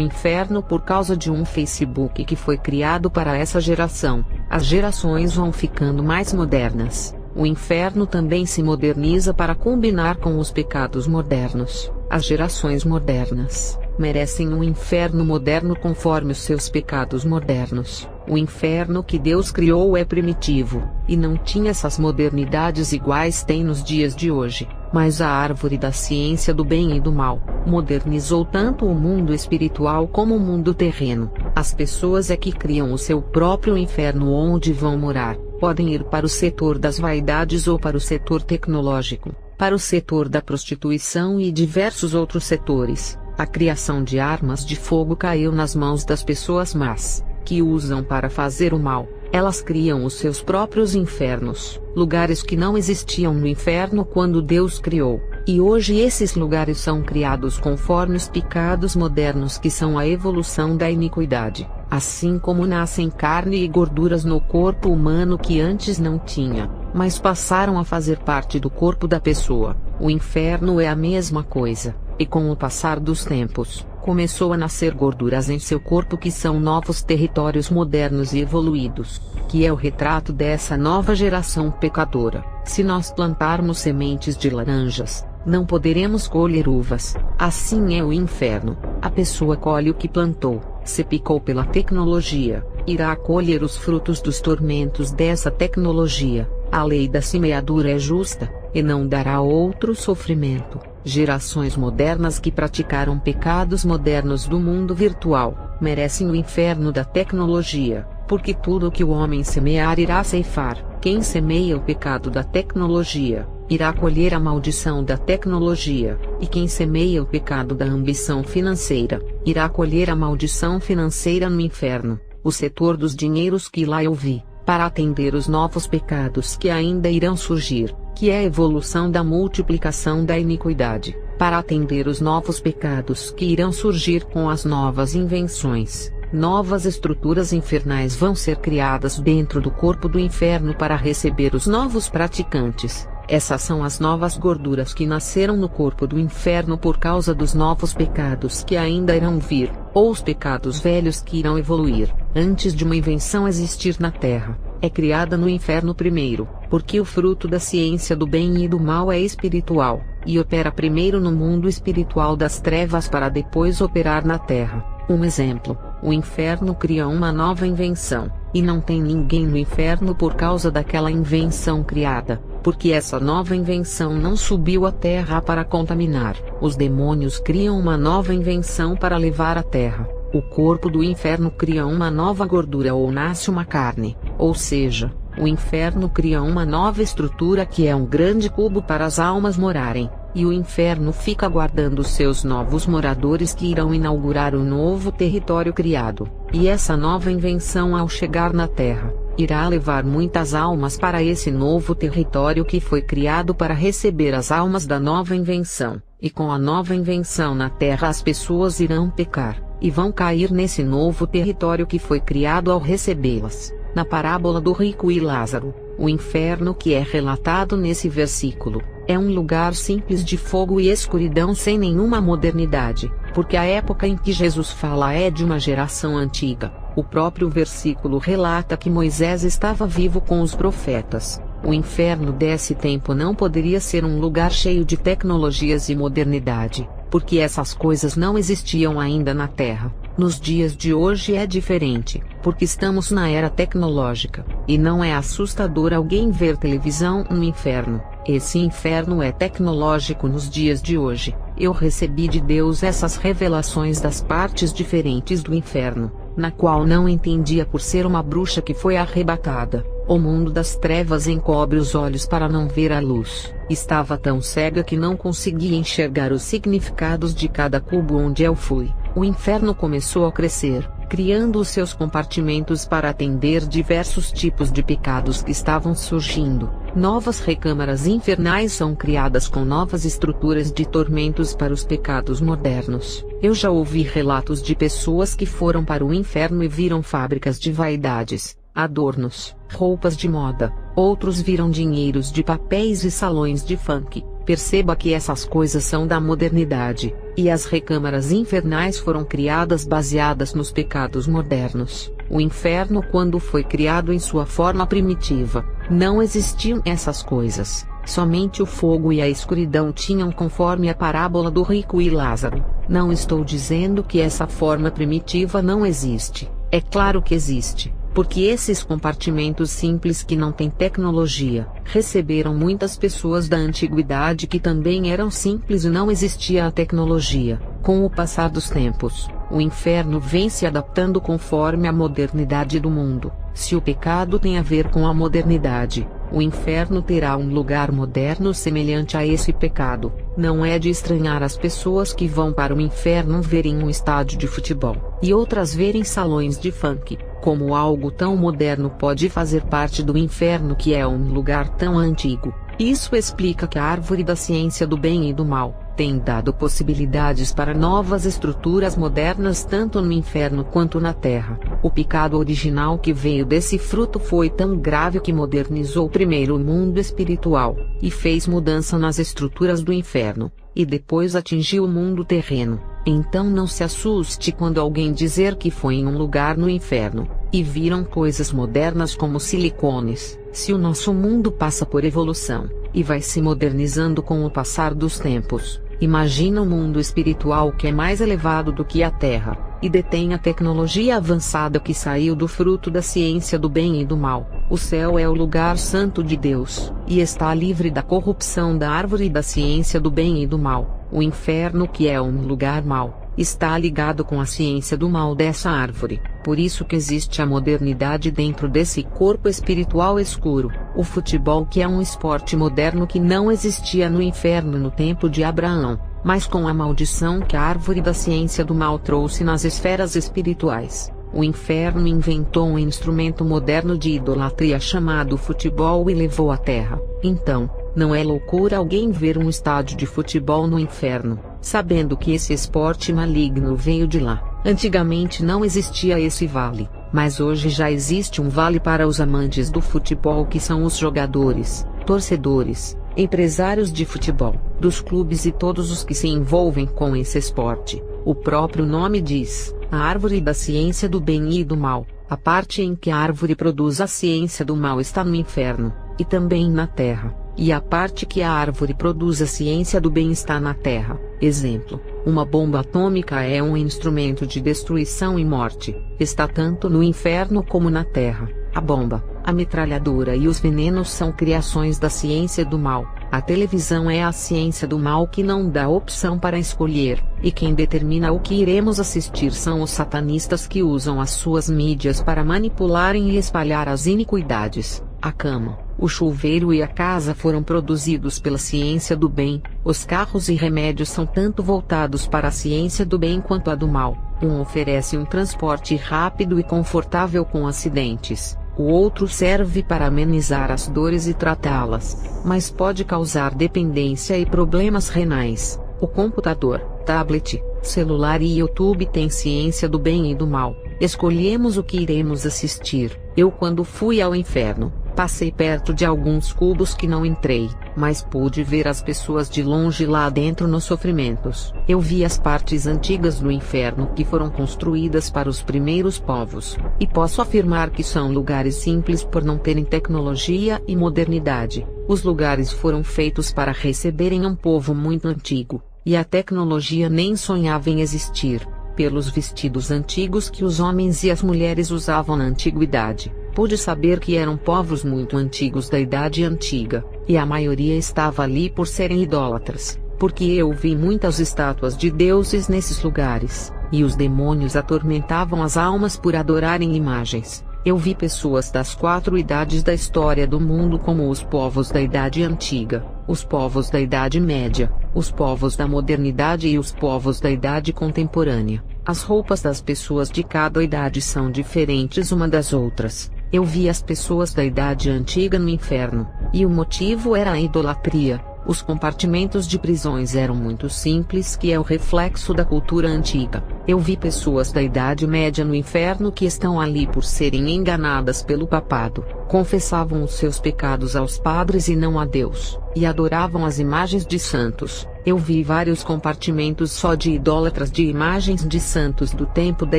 inferno por causa de um Facebook que foi criado para essa geração. As gerações vão ficando mais modernas. O inferno também se moderniza para combinar com os pecados modernos. As gerações modernas merecem um inferno moderno conforme os seus pecados modernos. O inferno que Deus criou é primitivo, e não tinha essas modernidades iguais tem nos dias de hoje. Mas a árvore da ciência do bem e do mal modernizou tanto o mundo espiritual como o mundo terreno. As pessoas é que criam o seu próprio inferno onde vão morar. Podem ir para o setor das vaidades ou para o setor tecnológico, para o setor da prostituição e diversos outros setores. A criação de armas de fogo caiu nas mãos das pessoas más, que usam para fazer o mal. Elas criam os seus próprios infernos, lugares que não existiam no inferno quando Deus criou, e hoje esses lugares são criados conforme os pecados modernos, que são a evolução da iniquidade. Assim como nascem carne e gorduras no corpo humano que antes não tinha, mas passaram a fazer parte do corpo da pessoa, O inferno é a mesma coisa, e com o passar dos tempos, começou a nascer gorduras em seu corpo que são novos territórios modernos e evoluídos, que é o retrato dessa nova geração pecadora. Se nós plantarmos sementes de laranjas, não poderemos colher uvas. Assim é o inferno. A pessoa colhe o que plantou. Se picou pela tecnologia, irá colher os frutos dos tormentos dessa tecnologia. A lei da semeadura é justa, e não dará outro sofrimento. Gerações modernas que praticaram pecados modernos do mundo virtual, merecem o inferno da tecnologia, porque tudo o que o homem semear irá ceifar. Quem semeia o pecado da tecnologia, irá colher a maldição da tecnologia, e quem semeia o pecado da ambição financeira, irá colher a maldição financeira no inferno, o setor dos dinheiros que lá eu vi, para atender os novos pecados que ainda irão surgir, que é a evolução da multiplicação da iniquidade, para atender os novos pecados que irão surgir com as novas invenções. Novas estruturas infernais vão ser criadas dentro do corpo do inferno para receber os novos praticantes. Essas são as novas gorduras que nasceram no corpo do inferno por causa dos novos pecados que ainda irão vir, ou os pecados velhos que irão evoluir, antes de uma invenção existir na Terra. É criada no inferno primeiro, porque o fruto da ciência do bem e do mal é espiritual, e opera primeiro no mundo espiritual das trevas para depois operar na Terra. Um exemplo: o inferno cria uma nova invenção, e não tem ninguém no inferno por causa daquela invenção criada, porque essa nova invenção não subiu à Terra para contaminar. Os demônios criam uma nova invenção para levar à Terra. O corpo do inferno cria uma nova gordura ou nasce uma carne, ou seja, o inferno cria uma nova estrutura que é um grande cubo para as almas morarem, e o inferno fica aguardando seus novos moradores que irão inaugurar o novo território criado, e essa nova invenção ao chegar na Terra, irá levar muitas almas para esse novo território que foi criado para receber as almas da nova invenção, e com a nova invenção na Terra as pessoas irão pecar, e vão cair nesse novo território que foi criado ao recebê-las. Na parábola do rico e Lázaro, o inferno que é relatado nesse versículo, é um lugar simples de fogo e escuridão sem nenhuma modernidade, porque a época em que Jesus fala é de uma geração antiga. O próprio versículo relata que Moisés estava vivo com os profetas. O inferno desse tempo não poderia ser um lugar cheio de tecnologias e modernidade, porque essas coisas não existiam ainda na Terra. Nos dias de hoje é diferente, porque estamos na era tecnológica, e não é assustador alguém ver televisão no inferno. Esse inferno é tecnológico nos dias de hoje. Eu recebi de Deus essas revelações das partes diferentes do inferno, na qual não entendia por ser uma bruxa que foi arrebatada. O mundo das trevas encobre os olhos para não ver a luz. Estava tão cega que não conseguia enxergar os significados de cada cubo onde eu fui. O inferno começou a crescer, criando os seus compartimentos para atender diversos tipos de pecados que estavam surgindo. Novas recâmaras infernais são criadas com novas estruturas de tormentos para os pecados modernos. Eu já ouvi relatos de pessoas que foram para o inferno e viram fábricas de vaidades, adornos, roupas de moda. Outros viram dinheiros de papéis e salões de funk. Perceba que essas coisas são da modernidade, e as recâmaras infernais foram criadas baseadas nos pecados modernos. O inferno, quando foi criado em sua forma primitiva, não existiam essas coisas. Somente o fogo e a escuridão tinham, conforme a parábola do rico e Lázaro. Não estou dizendo que essa forma primitiva não existe. É claro que existe, porque esses compartimentos simples que não têm tecnologia, receberam muitas pessoas da antiguidade que também eram simples e não existia a tecnologia. Com o passar dos tempos, o inferno vem se adaptando conforme a modernidade do mundo. Se o pecado tem a ver com a modernidade, o inferno terá um lugar moderno semelhante a esse pecado. Não é de estranhar as pessoas que vão para o inferno verem um estádio de futebol, e outras verem salões de funk. Como algo tão moderno pode fazer parte do inferno que é um lugar tão antigo? Isso explica que a árvore da ciência do bem e do mal tem dado possibilidades para novas estruturas modernas tanto no inferno quanto na Terra. O pecado original que veio desse fruto foi tão grave que modernizou primeiro o mundo espiritual, e fez mudança nas estruturas do inferno, e depois atingiu o mundo terreno. Então não se assuste quando alguém dizer que foi em um lugar no inferno, e viram coisas modernas como silicones. Se o nosso mundo passa por evolução, e vai se modernizando com o passar dos tempos, imagina o mundo espiritual que é mais elevado do que a Terra, e detém a tecnologia avançada que saiu do fruto da ciência do bem e do mal. O céu é o lugar santo de Deus, e está livre da corrupção da árvore da ciência do bem e do mal. O inferno, que é um lugar mau, está ligado com a ciência do mal dessa árvore. Por isso que existe a modernidade dentro desse corpo espiritual escuro. O futebol, que é um esporte moderno que não existia no inferno no tempo de Abraão, mas com a maldição que a árvore da ciência do mal trouxe nas esferas espirituais. O inferno inventou um instrumento moderno de idolatria chamado futebol e levou à terra. Então, não é loucura alguém ver um estádio de futebol no inferno, sabendo que esse esporte maligno veio de lá. Antigamente não existia esse vale, mas hoje já existe um vale para os amantes do futebol, que são os jogadores, torcedores, empresários de futebol, dos clubes e todos os que se envolvem com esse esporte. O próprio nome diz, a árvore da ciência do bem e do mal. A parte em que a árvore produz a ciência do mal está no inferno, e também na terra. E a parte que a árvore produz a ciência do bem está na terra. Exemplo: uma bomba atômica é um instrumento de destruição e morte. Está tanto no inferno como na terra. A bomba, a metralhadora e os venenos são criações da ciência do mal. A televisão é a ciência do mal que não dá opção para escolher, e quem determina o que iremos assistir são os satanistas, que usam as suas mídias para manipularem e espalhar as iniquidades. A cama, o chuveiro e a casa foram produzidos pela ciência do bem. Os carros e remédios são tanto voltados para a ciência do bem quanto a do mal. Um oferece um transporte rápido e confortável com acidentes. O outro serve para amenizar as dores e tratá-las, mas pode causar dependência e problemas renais. O computador, tablet, celular e YouTube têm ciência do bem e do mal. Escolhemos o que iremos assistir. Eu, quando fui ao inferno, passei perto de alguns cubos que não entrei, mas pude ver as pessoas de longe lá dentro nos sofrimentos. Eu vi as partes antigas do inferno que foram construídas para os primeiros povos, e posso afirmar que são lugares simples por não terem tecnologia e modernidade. Os lugares foram feitos para receberem um povo muito antigo, e a tecnologia nem sonhava em existir. Pelos vestidos antigos que os homens e as mulheres usavam na antiguidade, pude saber que eram povos muito antigos da Idade Antiga, e a maioria estava ali por serem idólatras, porque eu vi muitas estátuas de deuses nesses lugares, e os demônios atormentavam as almas por adorarem imagens. Eu vi pessoas das 4 idades da história do mundo, como os povos da Idade Antiga, os povos da Idade Média, os povos da Modernidade e os povos da Idade Contemporânea. As roupas das pessoas de cada idade são diferentes uma das outras. Eu vi as pessoas da Idade Antiga no inferno, e o motivo era a idolatria. Os compartimentos de prisões eram muito simples, que é o reflexo da cultura antiga. Eu vi pessoas da Idade Média no inferno que estão ali por serem enganadas pelo papado, confessavam os seus pecados aos padres e não a Deus, e adoravam as imagens de santos. Eu vi vários compartimentos só de idólatras de imagens de santos do tempo da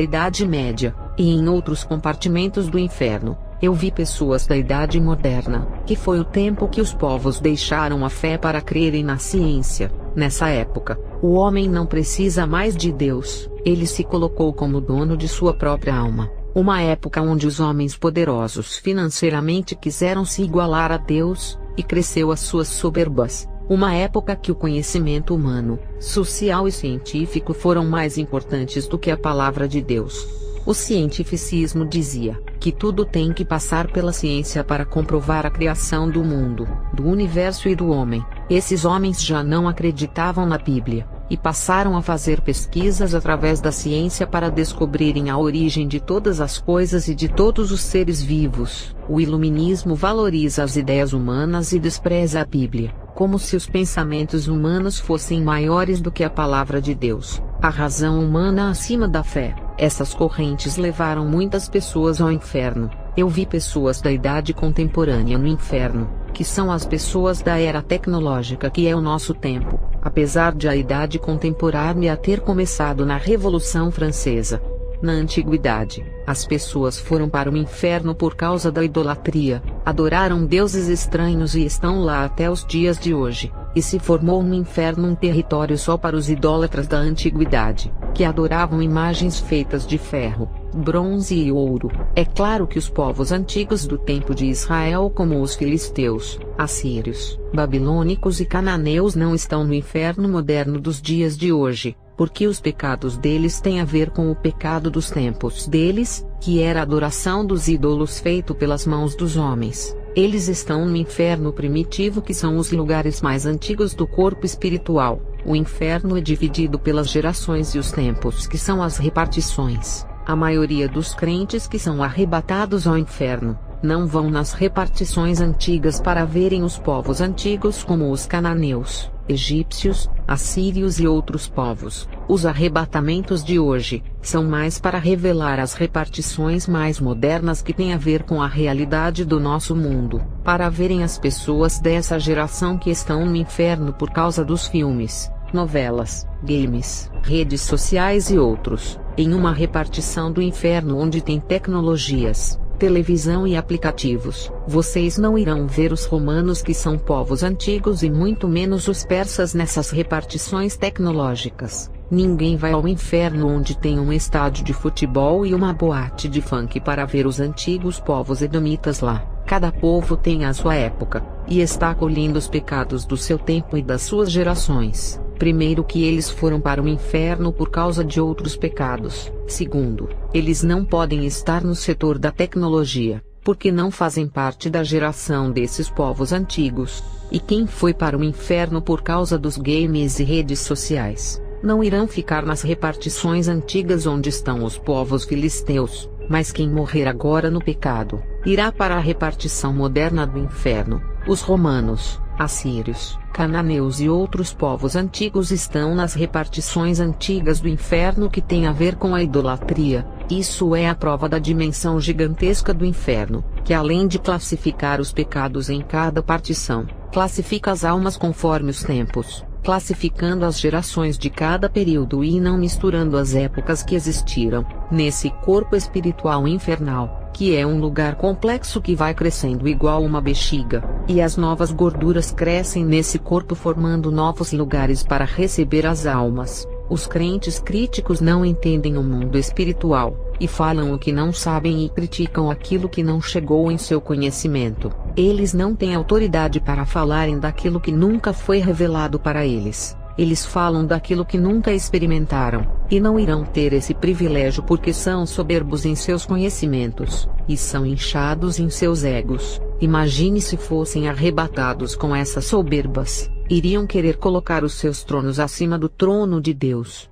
Idade Média, e em outros compartimentos do inferno, eu vi pessoas da Idade Moderna, que foi o tempo que os povos deixaram a fé para crerem na ciência. Nessa época, o homem não precisa mais de Deus, ele se colocou como dono de sua própria alma. Uma época onde os homens poderosos financeiramente quiseram se igualar a Deus, e cresceu as suas soberbas. Uma época que o conhecimento humano, social e científico foram mais importantes do que a palavra de Deus. O cientificismo dizia que tudo tem que passar pela ciência para comprovar a criação do mundo, do universo e do homem. Esses homens já não acreditavam na Bíblia, e passaram a fazer pesquisas através da ciência para descobrirem a origem de todas as coisas e de todos os seres vivos. O iluminismo valoriza as ideias humanas e despreza a Bíblia, como se os pensamentos humanos fossem maiores do que a palavra de Deus, a razão humana acima da fé. Essas correntes levaram muitas pessoas ao inferno. Eu vi pessoas da idade contemporânea no inferno, que são as pessoas da era tecnológica que é o nosso tempo, apesar de a idade contemporânea ter começado na Revolução Francesa. Na antiguidade, as pessoas foram para o inferno por causa da idolatria, adoraram deuses estranhos e estão lá até os dias de hoje, e se formou no inferno um território só para os idólatras da antiguidade, que adoravam imagens feitas de ferro, bronze e ouro. É claro que os povos antigos do tempo de Israel, como os filisteus, assírios, babilônicos e cananeus, não estão no inferno moderno dos dias de hoje, porque os pecados deles têm a ver com o pecado dos tempos deles, que era a adoração dos ídolos feito pelas mãos dos homens. Eles estão no inferno primitivo, que são os lugares mais antigos do corpo espiritual. O inferno é dividido pelas gerações e os tempos, que são as repartições. A maioria dos crentes que são arrebatados ao inferno, não vão nas repartições antigas para verem os povos antigos como os cananeus, egípcios, assírios e outros povos. Os arrebatamentos de hoje são mais para revelar as repartições mais modernas que têm a ver com a realidade do nosso mundo, para verem as pessoas dessa geração que estão no inferno por causa dos filmes, novelas, games, redes sociais e outros, em uma repartição do inferno onde tem tecnologias, televisão e aplicativos. Vocês não irão ver os romanos, que são povos antigos, e muito menos os persas nessas repartições tecnológicas. Ninguém vai ao inferno onde tem um estádio de futebol e uma boate de funk para ver os antigos povos edomitas lá. Cada povo tem a sua época, e está colhendo os pecados do seu tempo e das suas gerações. Primeiro, que eles foram para o inferno por causa de outros pecados. Segundo, eles não podem estar no setor da tecnologia, porque não fazem parte da geração desses povos antigos. E quem foi para o inferno por causa dos games e redes sociais, não irão ficar nas repartições antigas onde estão os povos filisteus, mas quem morrer agora no pecado, irá para a repartição moderna do inferno. Os romanos, assírios, cananeus e outros povos antigos estão nas repartições antigas do inferno que tem a ver com a idolatria. Isso é a prova da dimensão gigantesca do inferno, que além de classificar os pecados em cada partição, classifica as almas conforme os tempos, classificando as gerações de cada período e não misturando as épocas que existiram, nesse corpo espiritual infernal, que é um lugar complexo que vai crescendo igual uma bexiga, e as novas gorduras crescem nesse corpo formando novos lugares para receber as almas. Os crentes críticos não entendem o mundo espiritual, e falam o que não sabem e criticam aquilo que não chegou em seu conhecimento. Eles não têm autoridade para falarem daquilo que nunca foi revelado para eles. Eles falam daquilo que nunca experimentaram, e não irão ter esse privilégio porque são soberbos em seus conhecimentos, e são inchados em seus egos. Imagine se fossem arrebatados com essas soberbas, iriam querer colocar os seus tronos acima do trono de Deus.